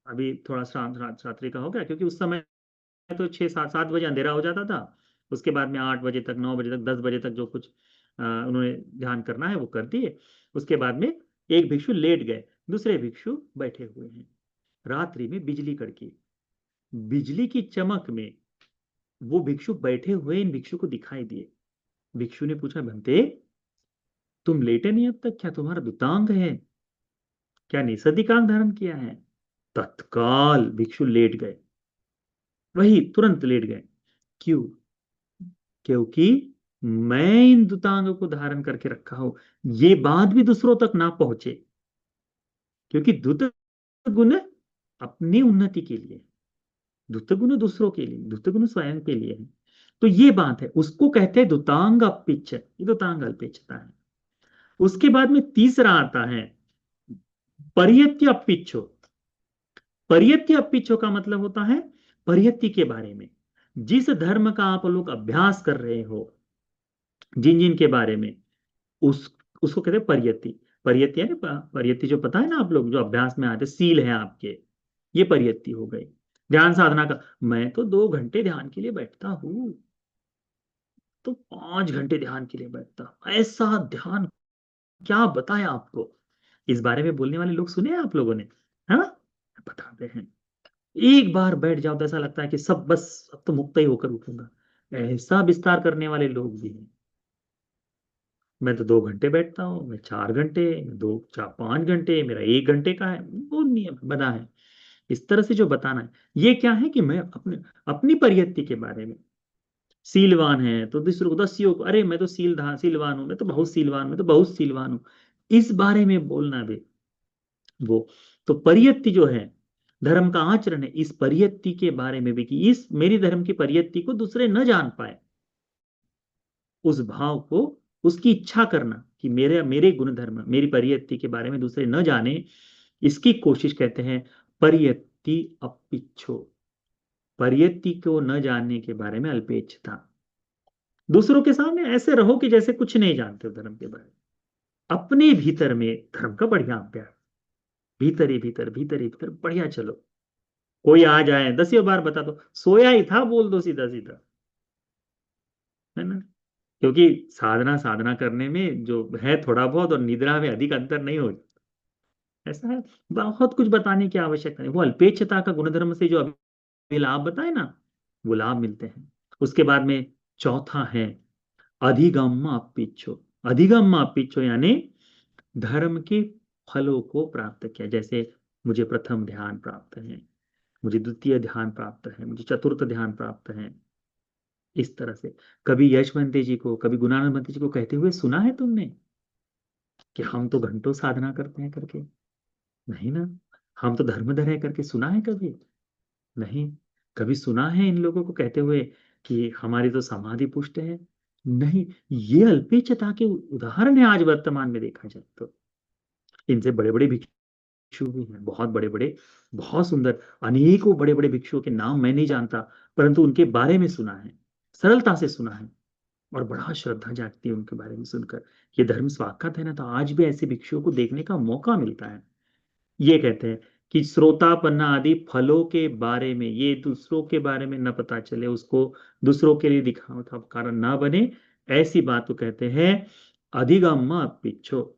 Speaker 1: अभी थोड़ा शांत रात्रि का हो गया, क्योंकि उस समय तो 6 7 7 बजे अंधेरा हो जाता था। उसके बाद में 8 बजे तक, 9 बजे तक, 10 बजे तक जो कुछ उन्होंने ध्यान करना है वो कर दिए। उसके बाद में एक भिक्षु लेट गए, दूसरे भिक्षु बैठे हुए हैं। रात्रि में बिजली कड़की, बिजली की चमक में वो भिक्षु बैठे हुए इन भिक्षु को दिखाई दिए। भिक्षु ने पूछा, भंते तुम लेटे नहीं अब तक, क्या तुम्हारा दुतांग है, क्या निसदिकांग धारण किया है? तत्काल भिक्षु लेट गए, वही तुरंत लेट गए। क्यों? क्योंकि मैं इन दुतांग को धारण करके रखा हूं, ये बात भी दूसरों तक ना पहुंचे। क्योंकि दुत गुण अपनी उन्नति के लिए, दुत गुण दूसरों के लिए, दुत गुण स्वयं के लिए है। तो ये बात है, उसको कहते हैं दुतांग अपिच्छ, ये दुतांग अल्पेच्छता है। उसके बाद में तीसरा आता है परियत्य अपिच्छो। परियत्य अपिच्छो का मतलब होता है परियत्ति के बारे में, जिस धर्म का आप लोग अभ्यास कर रहे हो, जिन जिन के बारे में, उस उसको कहते हैं परियत्ति। परियत्ति है ना, परियत्ति जो पता है ना आप लोग, जो अभ्यास में आते सील है आपके, ये परियत्ति हो गई। ध्यान साधना का, मैं तो 2 घंटे ध्यान के लिए बैठता हूं, तो 5 घंटे ध्यान के लिए बैठता हूं। ऐसा ध्यान क्या बताया आपको, इस बारे में बोलने वाले लोग सुने हैं आप लोगों ने? हाँ, बताते हैं। एक बार बैठ जाओ तो ऐसा लगता है कि सब बस अब तो मुक्त ही होकर उठूंगा, ऐसा विस्तार करने वाले लोग भी हैं। मैं तो 2 घंटे बैठता हूँ, मैं 4 घंटे, 2 4 5 घंटे, मेरा 1 घंटे का है, वो नियम बना है। इस तरह से जो बताना है, ये क्या है कि मैं अपने अपनी परियत्ति के बारे में, सीलवान है तो दूसरों को दस्युओं को, अरे मैं तो सीलवान हूं, मैं तो बहुत सीलवान हूं, मैं तो बहुत सीलवान हूं, इस बारे में बोलना भी वो। तो परियत्ति जो है, धर्म का आचरण है, इस परियत्ति के बारे में भी, कि इस मेरी धर्म की परियत्ति को दूसरे न जान पाए, उस भाव को, उसकी इच्छा करना कि मेरे मेरे गुण धर्म, मेरी परियत्ति के बारे में दूसरे न जाने, इसकी कोशिश कहते हैं परियत्ति अपिच्छो। परियत्ति को न जानने के बारे में अल्पेच्छता। दूसरों के सामने ऐसे रहो कि जैसे कुछ नहीं जानते हो धर्म के बारे में, अपने भीतर में धर्म का बढ़िया अभ्यास, भीतर ही भीतर, भीतर ही भीतर बढ़िया चलो। कोई आ जाए 10 बार बता दो, सोया ही था बोल दो सीधा सीधा, है ना? क्योंकि साधना साधना करने में जो है थोड़ा बहुत, और निद्रा में अधिक अंतर नहीं हो, ऐसा है। बहुत कुछ बताने की आवश्यकता नहीं, वो अल्पेच्छता का गुणधर्म से जो अभी लाभ बताए ना, वो लाभ मिलते हैं। उसके बाद में चौथा है अधिगम्मा अपिच्छो। अधिगम्मा अपिच्छो यानी धर्म के फलों को प्राप्त किया। जैसे मुझे प्रथम ध्यान प्राप्त है, मुझे द्वितीय ध्यान प्राप्त है, मुझे चतुर्थ ध्यान प्राप्त है। इस तरह से कभी यशवंती जी को, कभी गुणानंद जी को कहते हुए सुना है तुमने कि हम तो घंटों साधना करते हैं करके? नहीं ना। हम तो धर्मधर है करके सुना है कभी? नहीं। कभी सुना है इन लोगों को कहते हुए कि हमारी तो समाधि पुष्ट है? नहीं। ये अल्पेच्छता के उदाहरण है आज वर्तमान में देखा जाए तो। इनसे बड़े बड़े भिक्षु भी हैं, बहुत बड़े बड़े, बहुत सुंदर, अनेकों बड़े बड़े भिक्षुओं के नाम मैं नहीं जानता, परंतु उनके बारे में सुना है, सरलता से सुना है, और बड़ा श्रद्धा जागती है उनके बारे में सुनकर। ये धर्म स्वागत है ना, तो आज भी ऐसे भिक्षुओं को देखने का मौका मिलता है। ये कहते हैं कि श्रोतापन्ना आदि फलों के बारे में, ये दूसरों के बारे में न पता चले, उसको दूसरों के लिए दिखावा था कारण ना बने, ऐसी बात को कहते हैं अधिगम्मा पिच्छो।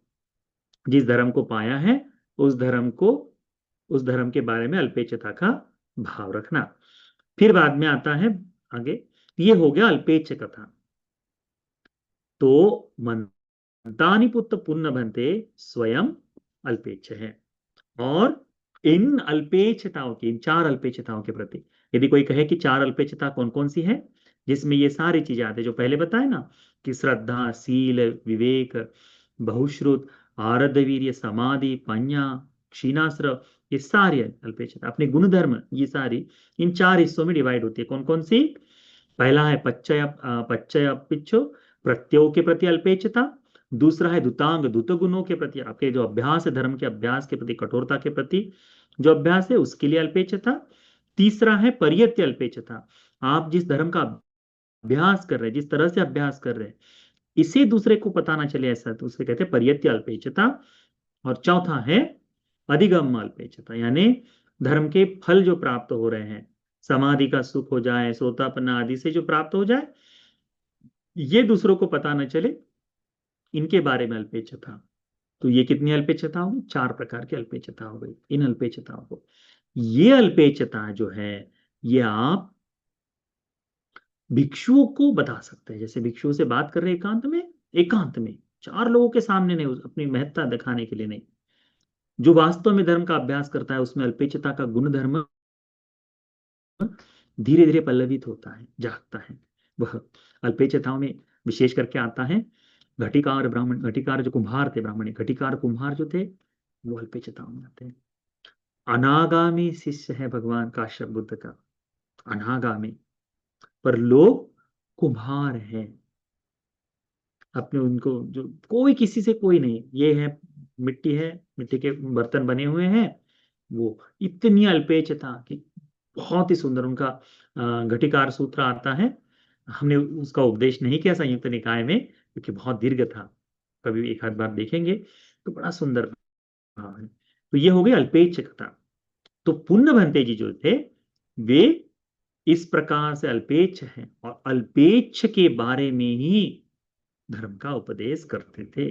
Speaker 1: जिस धर्म को पाया है, उस धर्म को, उस धर्म के बारे में अल्पेच्छता का भाव रखना। फिर बाद में आता है आगे, ये हो गया अल्पेच्छ कथा। तो मंतानि पुत्र पुण्य बनते स्वयं अल्पेच्छ है। और इन अल्पेच्छताओं की, इन 4 अल्पेच्छताओं के प्रति, यदि कोई कहे कि 4 अल्पेच्छता कौन कौन सी है, जिसमें ये सारी चीजें आती है जो पहले बताए ना, कि श्रद्धा, शील, विवेक, बहुश्रुत, आरद्धवीर्य, समाधि, पඤ्ञा, क्षीणाश्रव, ये सारी अल्पेच्छता, अपने गुणधर्म, ये सारी इन 4 हिस्सों में डिवाइड होती है। कौन कौन सी? पहला है पच्चय पिच्छो, प्रत्ययों के प्रति अल्पेच्छता। दूसरा है दुतांग, दुत गुणों के प्रति, आपके जो अभ्यास है, धर्म के अभ्यास के प्रति, कठोरता के प्रति जो अभ्यास है उसके लिए अल्पेच्छता। तीसरा है परियत्य अल्पेच्छता, आप जिस धर्म का अभ्यास कर रहे हैं, जिस तरह से अभ्यास कर रहे हैं, इसे दूसरे को पता ना चले ऐसा, तो उसे कहते हैं परियत्य अल्पेचता। और चौथा है अधिगम अल्पेचता, यानी धर्म के फल जो प्राप्त हो रहे हैं, समाधि का सुख हो जाए, सोतापन्न आदि से जो प्राप्त हो जाए, ये दूसरों को पता न चले, इनके बारे में अल्पेचता। तो ये कितनी अल्पेचता होगी? 4 प्रकार की अल्पेचता हो गई। इन अल्पेचताओं को, ये अल्पेचता जो है, ये आप भिक्षुओं को बता सकते हैं। जैसे भिक्षुओं से बात कर रहे हैं एकांत में, एकांत में 4 लोगों के सामने नहीं, अपनी महत्ता दिखाने के लिए नहीं। जो वास्तव में धर्म का अभ्यास करता है, उसमें अल्पेचता का गुण धर्म धीरे धीरे पल्लवित होता है, जागता है। वह अल्पेचताओं में विशेष करके आता है घटिकार ब्राह्मण, घटिकार जो कुम्हार थे, ब्राह्मण घटिकार कुम्हार जो थे, वो अल्पेचताओं में आते हैं। अनागामी शिष्य है भगवान काश्यप बुद्ध का, अनागामी, पर लोग कुम्हार हैं अपने, उनको जो कोई किसी से कोई नहीं, ये है, मिट्टी के बर्तन बने हुए हैं। वो इतनी अल्पेचता कि बहुत ही सुंदर उनका घटिकार सूत्र आता है। हमने उसका उपदेश नहीं किया संयुक्त निकाय में, क्योंकि बहुत दीर्घ था, कभी एक आध बार देखेंगे तो बड़ा सुंदर भाव है। तो ये हो गई अल्पेचकता। तो पुण्य भंते जी जो थे, वे इस प्रकार से अल्पेच्छ हैं, और अल्पेच्छ के बारे में ही धर्म का उपदेश करते थे,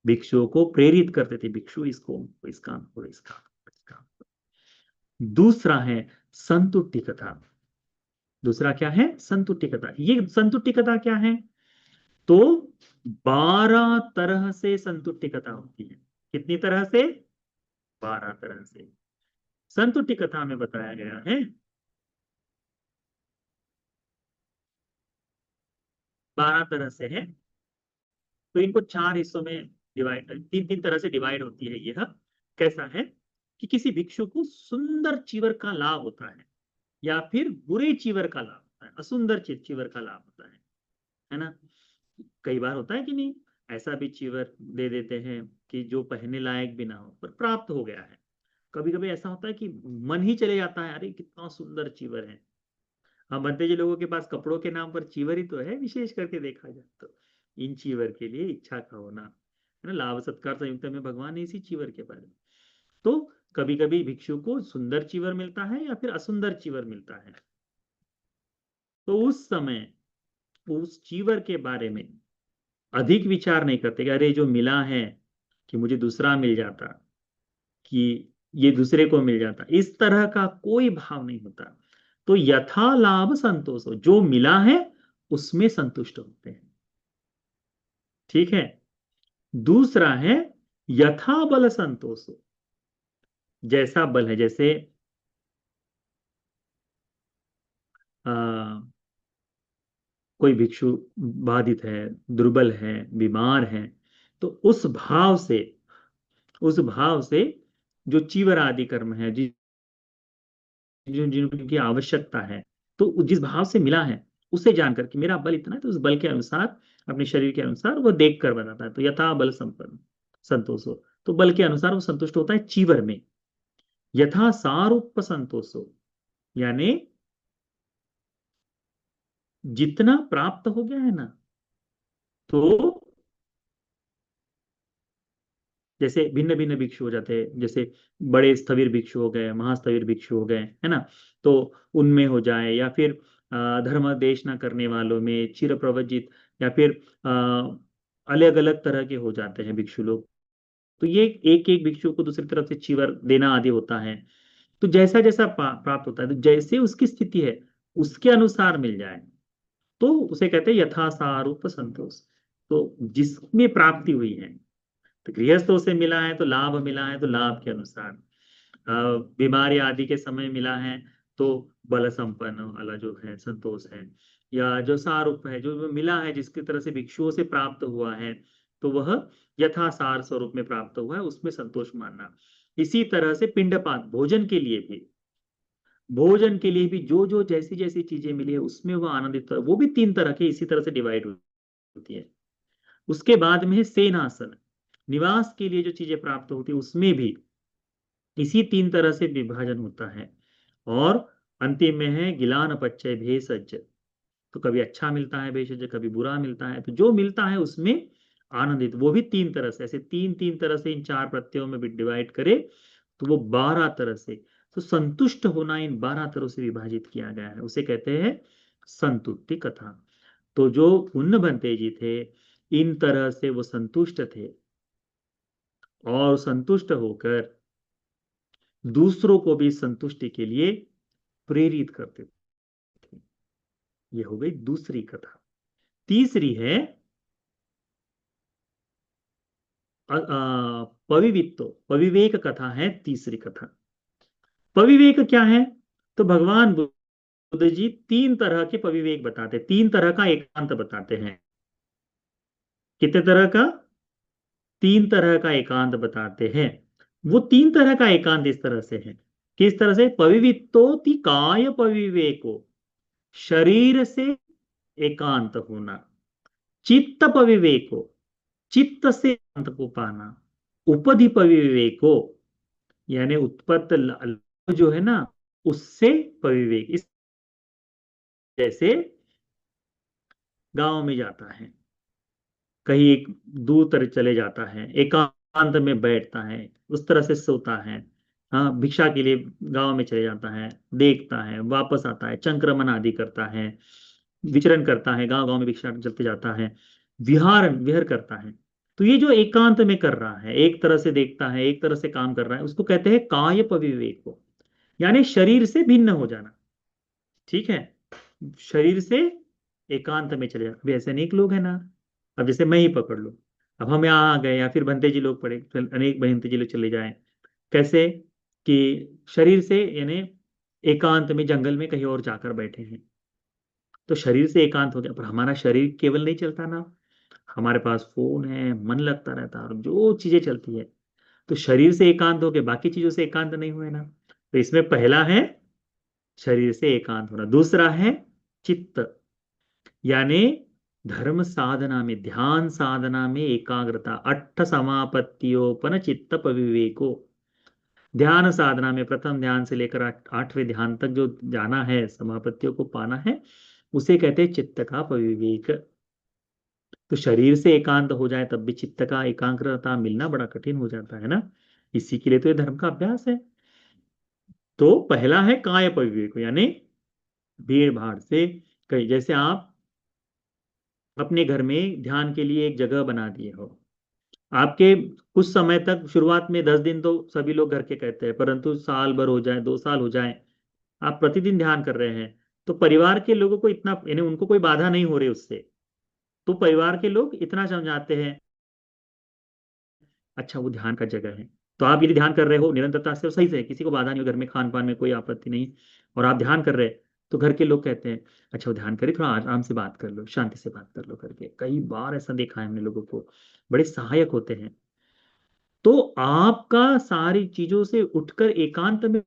Speaker 1: भिक्षुओं को प्रेरित करते थे, भिक्षु इसको, इसका करो, इसका करो, इसका करो। दूसरा है संतुष्टि कथा। दूसरा क्या है? संतुष्टि कथा। ये संतुष्टि कथा क्या है? तो 12 तरह से संतुष्टि कथा होती है। कितनी तरह से? 12 तरह से संतुष्टि कथा में बताया गया है। 12 तरह से है। तो इनको 4 हिस्सों में डिवाइड, तीन तीन तरह से डिवाइड होती है। यह कैसा है कि किसी भिक्षु को सुंदर चीवर का लाभ होता है, या फिर बुरे चीवर का लाभ होता है, असुंदर चीवर का लाभ होता है ना? कई बार होता है कि नहीं, ऐसा भी चीवर दे देते हैं कि जो पहनने लायक भी ना हो, पर प्राप्त हो गया है। कभी कभी ऐसा होता है कि मन ही चले जाता है, अरे कितना सुंदर चीवर है। हम बनते जी लोगों के पास कपड़ों के नाम पर चीवर ही तो है, विशेष करके देखा जाए तो। इन चीवर के लिए इच्छा का होना, है ना? लाभ सत्कार संयुक्त में भगवान ने इसी चीवर के बारे में। तो कभी कभी भिक्षु को सुंदर चीवर मिलता है, या फिर असुंदर चीवर मिलता है। तो उस समय उस चीवर के बारे में अधिक विचार नहीं करते कि अरे जो मिला है, कि मुझे दूसरा मिल जाता, कि ये दूसरे को मिल जाता, इस तरह का कोई भाव नहीं होता। तो यथा लाभ संतोष हो, जो मिला है उसमें संतुष्ट होते हैं। ठीक है। दूसरा है यथा बल संतोष हो, जैसा बल है, जैसे आ, कोई भिक्षु बाधित है, दुर्बल है, बीमार है, तो उस भाव से जो चीवर आदि कर्म है, जिनकी आवश्यकता है, तो जिस भाव से मिला है, उसे जानकर कि मेरा बल इतना है, तो उस बल के अनुसार, अपने शरीर के अनुसार वो देख कर बताता है। तो यथा बल संपन्न संतोष हो, तो बल के अनुसार वो संतुष्ट होता है चीवर में। यथा सारूप संतोष हो, यानी जितना प्राप्त हो गया है ना, तो जैसे भिन्न भिन्न भिक्षु हो जाते हैं, जैसे बड़े स्थविर भिक्षु हो गए, महास्थविर भिक्षु हो गए, है ना? तो उनमें हो जाए, या फिर धर्म देश न करने वालों में चिर प्रवजित, या फिर अलग अलग तरह के हो जाते हैं भिक्षु लोग। तो ये एक एक भिक्षु को दूसरी तरफ से चीवर देना आदि होता है। तो जैसा जैसा प्राप्त होता है, तो जैसे उसकी स्थिति है उसके अनुसार मिल जाए, तो उसे कहते हैं यथासारूप संतोष। तो जिसमें प्राप्ति हुई है, तो गृहस्थों से मिला है तो लाभ मिला है, तो लाभ के अनुसार बीमारी आदि के समय मिला है, तो बल संपन्न वाला जो है संतोष है। या जो सारूप है, जो मिला है जिसकी तरह से भिक्षुओं से प्राप्त हुआ है, तो वह यथासार स्वरूप में प्राप्त हुआ है, उसमें संतोष मानना। इसी तरह से पिंडपात, भोजन के लिए भी जो जो जैसी जैसी चीजें मिली है, उसमें वह आनंदित, वो भी 3 तरह के इसी तरह से डिवाइड होती है। उसके बाद में है सेनासन, निवास के लिए जो चीजें प्राप्त होती है, उसमें भी इसी 3 तरह से विभाजन होता है। और अंतिम में है गिलान पच्चय भेषज, तो कभी अच्छा मिलता है भेषज, कभी बुरा मिलता है, तो जो मिलता है उसमें आनंदित, वो भी तीन तरह से, ऐसे तीन तीन तरह से इन चार प्रत्ययों में भी डिवाइड करे तो वो 12 तरह से, तो संतुष्ट होना इन 12 तरह से विभाजित किया गया है, उसे कहते हैं संतुष्टि कथा। तो जो उन्न बंते जी थे, इन तरह से वो संतुष्ट थे और संतुष्ट होकर दूसरों को भी संतुष्टि के लिए प्रेरित करते थे। ये हो गई दूसरी कथा। तीसरी है पविवित्तो, पविवेक कथा है तीसरी कथा। पविवेक क्या है? तो भगवान बुद्ध जी तीन तरह के पविवेक बताते, तीन तरह का एकांत बताते हैं। कितने तरह का? तीन तरह का एकांत बताते हैं। वो तीन तरह का एकांत इस तरह से है, किस तरह से? पविवित्तोति काय पविवेको, शरीर से एकांत होना। चित्त पविवेको, चित्त से एकांत को पाना। उपधि पविवेको, यानी उत्पत्त जो है ना, उससे पविवेक। इस जैसे गांव में जाता है, कहीं एक दूर तरफ चले जाता है, एकांत में बैठता है, उस तरह से सोता है। हाँ, भिक्षा के लिए गांव में चले जाता है, देखता है, वापस आता है, चंक्रमण आदि करता है, विचरण करता है, गांव गांव में भिक्षा चलते जाता है, विहार विहर करता है। तो ये जो एकांत में कर रहा है, एक तरह से देखता है, एक तरह से काम कर रहा है, उसको कहते हैं काय पविवेक को, यानी शरीर से भिन्न हो जाना। ठीक है, शरीर से एकांत में चले जाना। अभी ऐसे अनेक लोग हैं ना, अब जैसे मैं ही पकड़ लो, अब हम यहाँ आ गए या फिर बंते जी लोग पड़े, फिर अनेक बहनते जी लोग चले जाएं। कैसे? कि शरीर से यानी एकांत में जंगल में कहीं और जाकर बैठे हैं, तो शरीर से एकांत हो गया, पर हमारा शरीर केवल नहीं चलता ना, हमारे पास फोन है, मन लगता रहता है और जो चीजें चलती है, तो शरीर से एकांत हो गए, बाकी चीजों से एकांत नहीं हुए ना। तो इसमें पहला है शरीर से एकांत होना, दूसरा है चित्त, यानी धर्म साधना में, ध्यान साधना में एकाग्रता। अट्ठ समापत्तियोपन चित्त पविवेको, ध्यान साधना में प्रथम ध्यान से लेकर आठवें ध्यान तक जो जाना है, समापत्तियों को पाना है, उसे कहते हैं चित्त का पविवेक। तो शरीर से एकांत हो जाए तब भी चित्त का एकाग्रता मिलना बड़ा कठिन हो जाता है ना, इसी के लिए तो ये धर्म का अभ्यास है। तो पहला है काय पविवेक, यानी भीड़ भाड़ से, कहीं जैसे आप अपने घर में ध्यान के लिए एक जगह बना दिए हो, आपके कुछ समय तक, शुरुआत में 10 दिन तो सभी लोग घर के कहते हैं, परंतु साल भर हो जाए, 2 साल हो जाए, आप प्रतिदिन ध्यान कर रहे हैं, तो परिवार के लोगों को इतना, यानी उनको कोई बाधा नहीं हो रही उससे, तो परिवार के लोग इतना समझाते हैं, अच्छा वो ध्यान का जगह है, तो आप यदि ध्यान कर रहे हो निरंतरता से, और सही से, किसी को बाधा नहीं हो, घर में खान पान में कोई आपत्ति नहीं, और आप ध्यान कर रहे हैं, तो घर के लोग कहते हैं अच्छा वो ध्यान करे, थोड़ा आराम से बात कर लो, शांति से बात कर लो करके। कई बार ऐसा देखा है हमने लोगों को, बड़े सहायक होते हैं। तो आपका सारी चीजों से उठकर एकांत में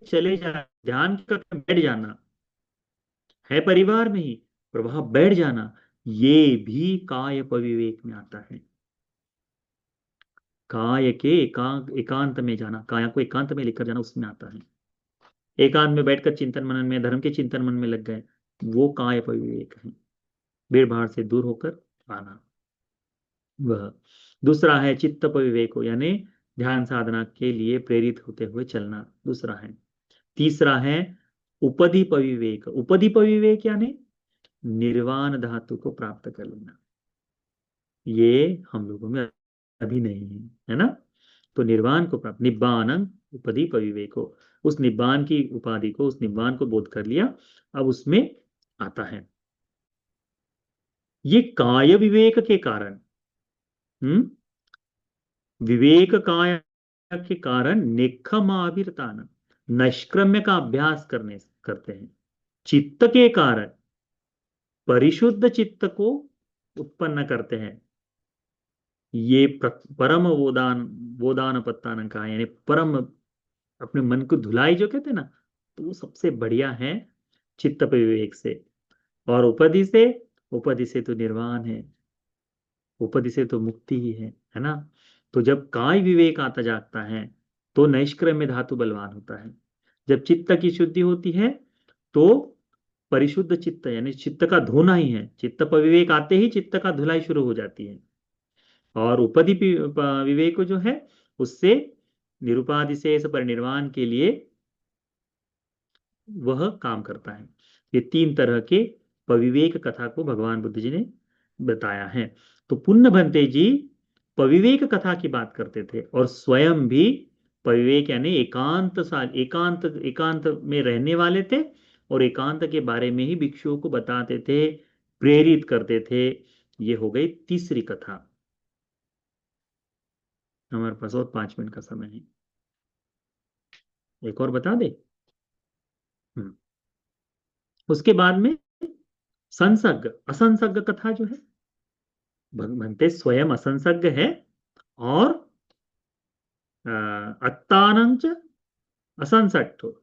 Speaker 1: चले जाना, ध्यान करके बैठ जाना है परिवार में ही, पर वहां बैठ जाना, ये भी काय पविवेक में आता है। काय के एकांत में जाना, काया को एकांत में लेकर जाना, उसमें आता है। एकांत में बैठकर चिंतन मनन में, धर्म के चिंतन मन में लग गए, वो काय पविवेक है, भीड़ भाड़ से दूर होकर आना वह। दूसरा है चित्त पविवेक हो, यानी ध्यान साधना के लिए प्रेरित होते हुए चलना, दूसरा है। तीसरा है उपधि पविवेक। उपधि पविवेक यानी निर्वाण धातु को प्राप्त कर लेना, ये हम लोगों में अभी नहीं है, है ना। तो निर्वाण को प्राप्त, निब्बान उपधि पविवेको, उस निब्बान की उपाधि को, उस निब्बान को बोध कर लिया, अब उसमें आता है। ये काय विवेक के कारण, हम्म, विवेक काय के कारण निखमाभिरतान, नैष्क्रम्य का अभ्यास करने करते हैं। चित्त के कारण परिशुद्ध चित्त को उत्पन्न करते हैं। ये परम वोदान, वोदान पत्तान का है, यानी परम, अपने मन को धुलाई जो कहते हैं ना, तो वो सबसे बढ़िया है चित्त पे विवेक से। और उपधि से तो निर्वाण है, उपधि से तो मुक्ति ही है ना। तो जब काय विवेक आता जागता है, तो नैष्क्रम्य धातु बलवान होता है। जब चित्त की शुद्धि होती है, तो परिशुद्ध चित्त यानी चित्त का धोना ही है। चित्त पर विवेक आते ही चित्त का धुलाई शुरू हो जाती है। और उपदि विवेक जो है उससे निरुपाधिशेष परिनिर्वाण के लिए वह काम करता है। ये तीन तरह के पविवेक कथा को भगवान बुद्ध जी ने बताया है। तो पुण्य भंते जी पविवेक कथा की बात करते थे और स्वयं भी पविवेक यानी एकांत एकांत में रहने वाले थे और एकांत के बारे में ही भिक्षुओं को बताते थे, प्रेरित करते थे। ये हो गई तीसरी कथा। हमारे पास और 5 मिनट का समय है, एक और बता दे। हम्म। उसके बाद में संसर्ग असंसर्ग कथा जो है, भगवंते स्वयं असंसर्ग है और अत्तानंच असंसट्ठो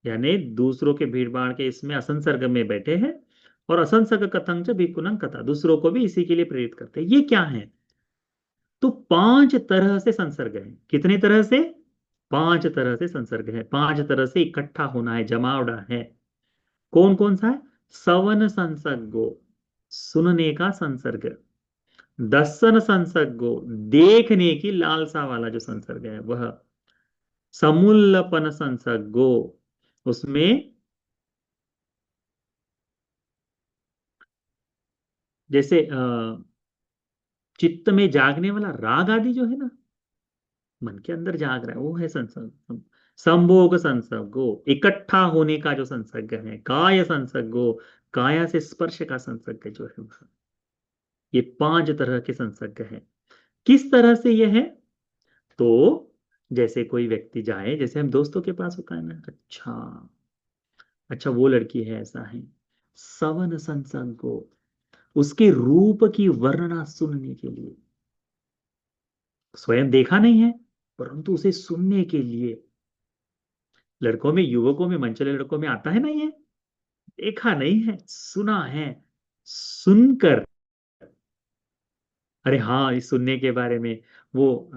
Speaker 1: यानी दूसरों के भीड़ भाड़ के इसमें असंसर्ग में बैठे हैं। और असंसर्ग कथंच भिक्खुनंग कथा, दूसरों को भी इसी के लिए प्रेरित करते हैं। ये क्या है? तो 5 तरह से संसर्ग है। कितने तरह से? 5 तरह से संसर्ग है। 5 तरह से इकट्ठा होना है, जमावड़ा है। कौन कौन सा है? सवन संसर्गो, सुनने का संसर्ग। दर्शन संसर्गो, देखने की लालसा वाला जो संसर्ग है वह। समूल्लपन संसर्गो, उसमें जैसे चित्त में जागने वाला राग आदि जो है ना, मन के अंदर जाग रहा है, वो है संसर्ग। संभोग संसर्गो, इकट्ठा होने का जो संसर्ग है। काय संसर्गो, काया से स्पर्श का संसर्ग जो है वह। ये 5 तरह के संसर्ग है। किस तरह से ये है? तो जैसे कोई व्यक्ति जाए, जैसे हम दोस्तों के पास होता है ना, अच्छा अच्छा वो लड़की है, ऐसा है। सवन संसर्ग को, उसके रूप की वर्णना सुनने के लिए। स्वयं देखा नहीं है परंतु उसे सुनने के लिए। लड़कों में, युवकों में, मंचले लड़कों में आता है ना ये। देखा नहीं है, सुना है। सुनकर, अरे हाँ, इस सुनने के बारे में वो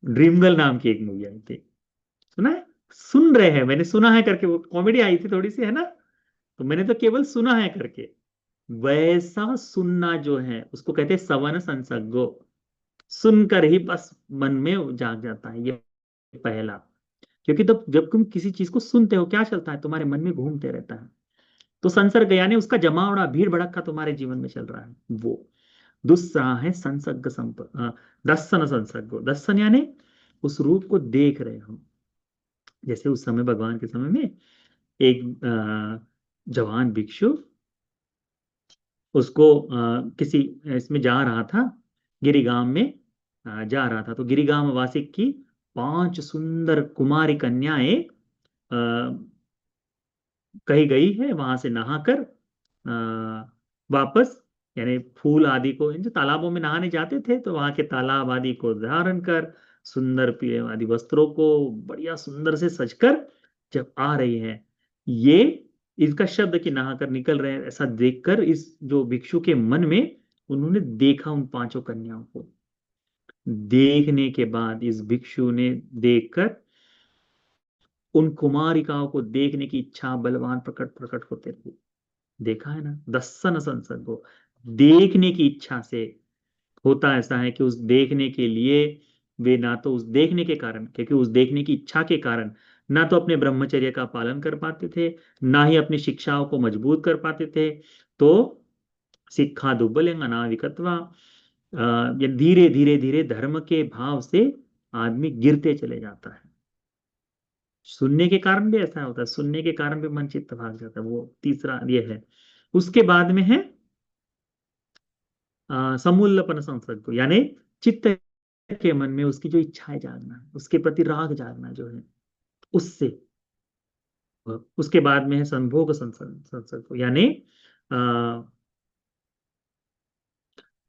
Speaker 1: ड्रीम गर्ल नाम की एक मूवी आई थी, सुना है? सुन रहे हैं, मैंने सुना है करके, वो कॉमेडी आई थी थोड़ी सी, है ना? तो मैंने तो केवल सुना है करके। वैसा सुनना जो है उसको कहते हैं सवन संसर्गो। सुनकर ही बस मन में जाग जाता है ये, पहला। क्योंकि तो जब तुम किसी चीज को सुनते हो, क्या चलता है तुम्हारे मन में? घूमते रहता है। तो संसर्ग यानी उसका जमावड़ा, भीड़ भड़का तुम्हारे जीवन में चल रहा है वो। दूसरा है संसर्ग दर्शन संसर्ग। दर्शन यानी उस रूप को देख रहे हो। जैसे उस समय, भगवान के समय में एक जवान भिक्षु, उसको किसी इसमें जा रहा था, गिरिगाम में जा रहा था। तो गिरिगाम वासिक की 5 सुंदर कुमारी कन्याएं कही गई है, वहां से नहाकर वापस, यानी फूल आदि को, जो तालाबों में नहाने जाते थे तो वहां के तालाब आदि को धारण कर, सुंदर पीले आदि वस्त्रों को बढ़िया सुंदर से सजकर जब आ रही है, ये इसका शब्द कि नहाकर निकल रहे हैं, ऐसा देखकर इस जो भिक्षु के मन में, उन्होंने देखा उन 5 कन्याओं को। देखने के बाद इस भिक्षु ने देखकर उन कुमारिकाओं को देखने की इच्छा बलवान प्रकट प्रकट होते रही। देखा है ना, दर्शन संसर्गो, देखने की इच्छा से। होता ऐसा है कि उस देखने के लिए वे ना तो उस देखने के कारण, क्योंकि उस देखने की इच्छा के कारण ना तो अपने ब्रह्मचर्य का पालन कर पाते थे, ना ही अपनी शिक्षाओं को मजबूत कर पाते थे। तो सिक्खा दुब्बलें अनाविकत्वा, ये धीरे धीरे धीरे धर्म के भाव से आदमी गिरते चले जाता है। सुनने के कारण भी ऐसा होता है, सुनने के कारण भी मन चित्त भाग जाता है, वो तीसरा ये है। उसके बाद में है समूल्यपन संसर्ग को, यानी चित्त के मन में उसकी जो इच्छाएं जागना, उसके प्रति राग जागना जो है, उससे। उसके बाद में है संभोग संसर्ग संसर्ग को, यानी आ,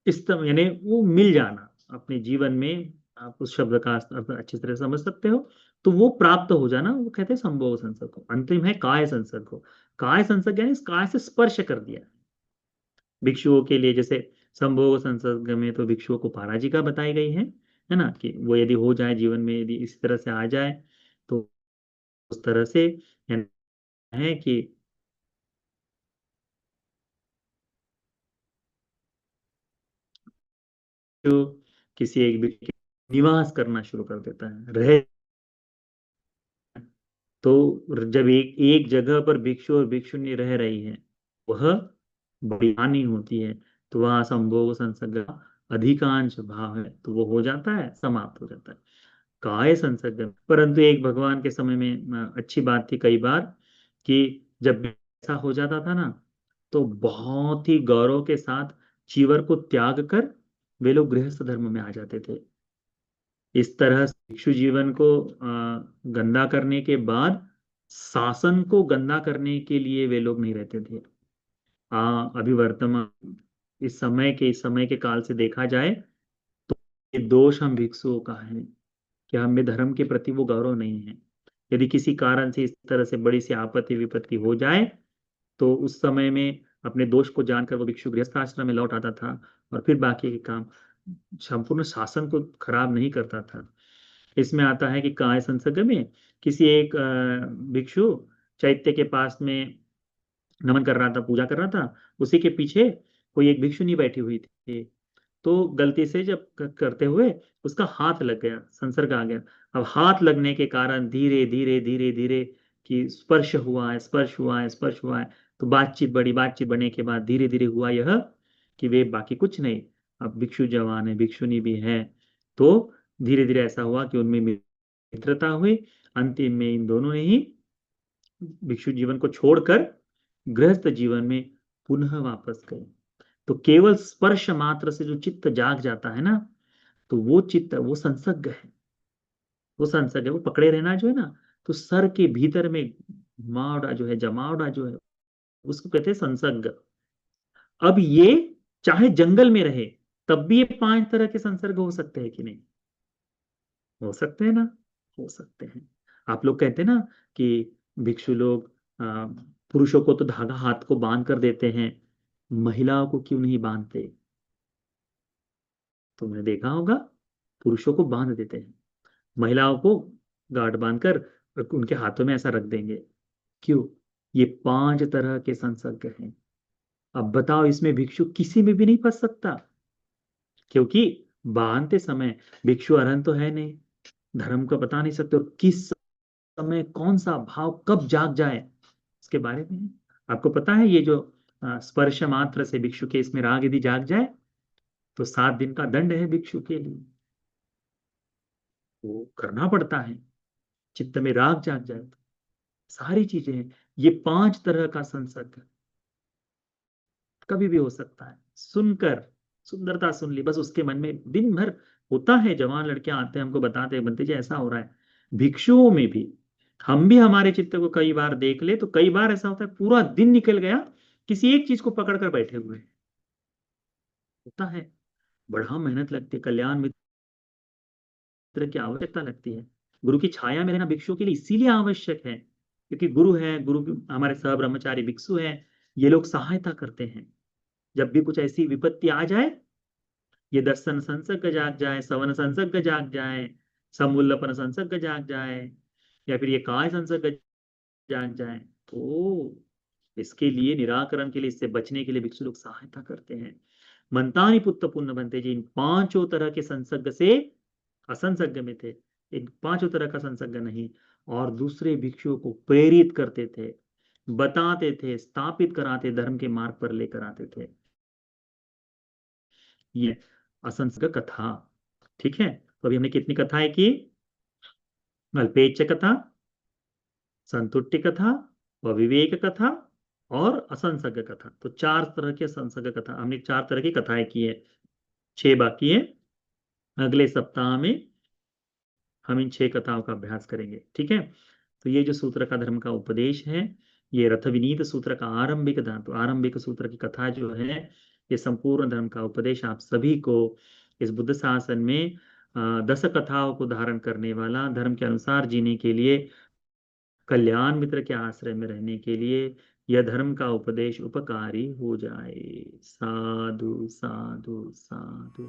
Speaker 1: यानी वो मिल जाना अपने जीवन में। आप उस शब्द का अर्थ अच्छी तरह समझ सकते हो। तो वो प्राप्त हो जाना, वो कहते हैं संभोग संसर्ग को। अंतिम है काय संसर्ग को। काय संसर्ग यानी काय से स्पर्श कर दिया भिक्षुओं के लिए। जैसे संभोग संसर्ग में तो भिक्षुओं को पराजिका बताई गई है ना, कि वो यदि हो जाए जीवन में, यदि इस तरह से आ जाए तो उस तरह से है कि भिक्षु किसी एक भिक्षु के निवास करना शुरू कर देता है, रह। तो जब एक एक जगह पर भिक्षु और भिक्षुणी रह रही है, वह बड़ी हानि होती है। तो वहां संभोग संसर्ग का अधिकांश भाव है, तो वो हो जाता है, समाप्त हो जाता है काय संसर्ग। परंतु एक भगवान के समय में अच्छी बात थी कई बार कि जब ऐसा हो जाता था ना, तो बहुत ही गौरव के साथ चीवर को त्याग कर वे लोग गृहस्थ धर्म में आ जाते थे। इस तरह से भिक्षु जीवन को गंदा करने के बाद शासन को गंदा करने के लिए वे लोग नहीं रहते थे। अभी वर्तमान इस समय के काल से देखा जाए, तो ये दोष हम भिक्षुओं का है कि हमें धर्म के प्रति वो गौरव नहीं है। यदि किसी कारण से इस तरह से बड़ी सी आपत्ति विपत्ति हो जाए, तो उस समय में अपने दोष को जानकर वो भिक्षु गृहस्थ आश्रम में लौट आता था और फिर बाकी के काम, संपूर्ण शासन को खराब नहीं करता था। इसमें आता है कि काय संसर्ग में किसी एक भिक्षु चैत्य के पास में नमन कर रहा था, पूजा कर रहा था, उसी के पीछे कोई एक भिक्षुनी बैठी हुई थी। तो गलती से जब करते हुए उसका हाथ लग गया, संसर्ग आ गया। अब हाथ लगने के कारण धीरे धीरे धीरे धीरे कि स्पर्श हुआ है, स्पर्श हुआ है, स्पर्श हुआ है, तो बातचीत बढ़ने के बाद धीरे धीरे हुआ यह कि वे बाकी कुछ नहीं, अब भिक्षु जवान है, भिक्षुनी भी है। तो धीरे धीरे ऐसा हुआ कि उनमें मित्रता हुई। अंतिम में इन दोनों ने ही भिक्षु जीवन को छोड़कर गृहस्थ जीवन में पुनः वापस गए। तो केवल स्पर्श मात्र से जो चित्त जाग जाता है ना, तो वो चित्त, वो संसर्ग है। वो संसर्ग है, वो पकड़े रहना जो है ना, तो सर के भीतर में घुमावड़ा जो है, जमावड़ा जो है, उसको कहते हैं संसर्ग। अब ये चाहे जंगल में रहे, तब भी ये 5 तरह के संसर्ग हो सकते हैं कि नहीं? हो सकते हैं ना, हो सकते हैं। आप लोग कहते हैं ना कि भिक्षु लोग पुरुषों को तो धागा हाथ को बांध कर देते हैं, महिलाओं को क्यों नहीं बांधते? तुमने देखा होगा, पुरुषों को बांध देते हैं, महिलाओं को गांठ बांधकर उनके हाथों में ऐसा रख देंगे। क्यों? ये 5 तरह के संसर्ग हैं। अब बताओ, इसमें भिक्षु किसी में भी नहीं फंस सकता, क्योंकि बांधते समय भिक्षु अरहंत तो है नहीं, धर्म का बता नहीं सकते, और किस समय कौन सा भाव कब जाग जाए इसके बारे में आपको पता है। ये जो स्पर्श मात्र से भिक्षु के इसमें राग यदि जाग जाए, तो 7 दिन का दंड है भिक्षु के लिए, वो करना पड़ता है। चित्त में राग जाग जाए तो सारी चीजें हैं। ये 5 तरह का संसर्ग कभी भी हो सकता है। सुनकर सुंदरता सुन ली, बस उसके मन में दिन भर होता है। जवान लड़कियां आते हैं, हमको बताते हैं, बनते जी ऐसा हो रहा है। भिक्षुओं में भी, हम भी हमारे चित्त को कई बार देख ले, तो कई बार ऐसा होता है पूरा दिन निकल गया किसी एक चीज को पकड़ कर बैठे हुए हैं। होता है, बड़ा मेहनत लगती है, कल्याण मित्र की आवश्यकता लगती है। गुरु की छाया में रहना भिक्षुओं के लिए इसीलिए आवश्यक है, क्योंकि गुरु है, हमारे सह ब्रह्मचारी भिक्षु हैं, ये लोग सहायता करते हैं। जब भी कुछ ऐसी विपत्ति आ जाए, ये दर्शन संसर्ग जाग जाए, सवन संसर्ग जाग जाए, समूल्यपन संसर्ग जाग जाए, या फिर ये काय संसर्ग जाग जाए, तो इसके लिए निराकरण के लिए, इससे बचने के लिए भिक्षु लोग सहायता करते हैं। मंतानि पुत्र पुण्य बनते जी, इन 5 तरह के संसर्ग से असंसर्ग में थे, इन 5 तरह का संसर्ग नहीं। और दूसरे भिक्षुओं को प्रेरित करते थे, बताते थे, स्थापित कराते, धर्म के मार्ग पर लेकर आते थे। ये असंसर्ग कथा। ठीक है, तो अभी हमने कितनी कथाएं की? अल्पेच कथा, संतुट्टि कथा, व विवेक कथा, और असंसर्ग कथा। तो 4 तरह के संसर्ग कथा हमने, 4 तरह की कथाएं की है। 6 बाकी है। अगले सप्ताह में हम इन 6 कथाओं का अभ्यास करेंगे। ठीक है, तो ये जो सूत्र का धर्म का उपदेश है, ये रथ विनीत सूत्र का आरंभिक धातु, आरंभिक सूत्र की कथा जो है, ये संपूर्ण धर्म का उपदेश आप सभी को इस बुद्ध शासन में 10 कथाओं को धारण करने वाला, धर्म के अनुसार जीने के लिए, कल्याण मित्र के आश्रय में रहने के लिए, यह धर्म का उपदेश उपकारी हो जाए। साधु साधु साधु।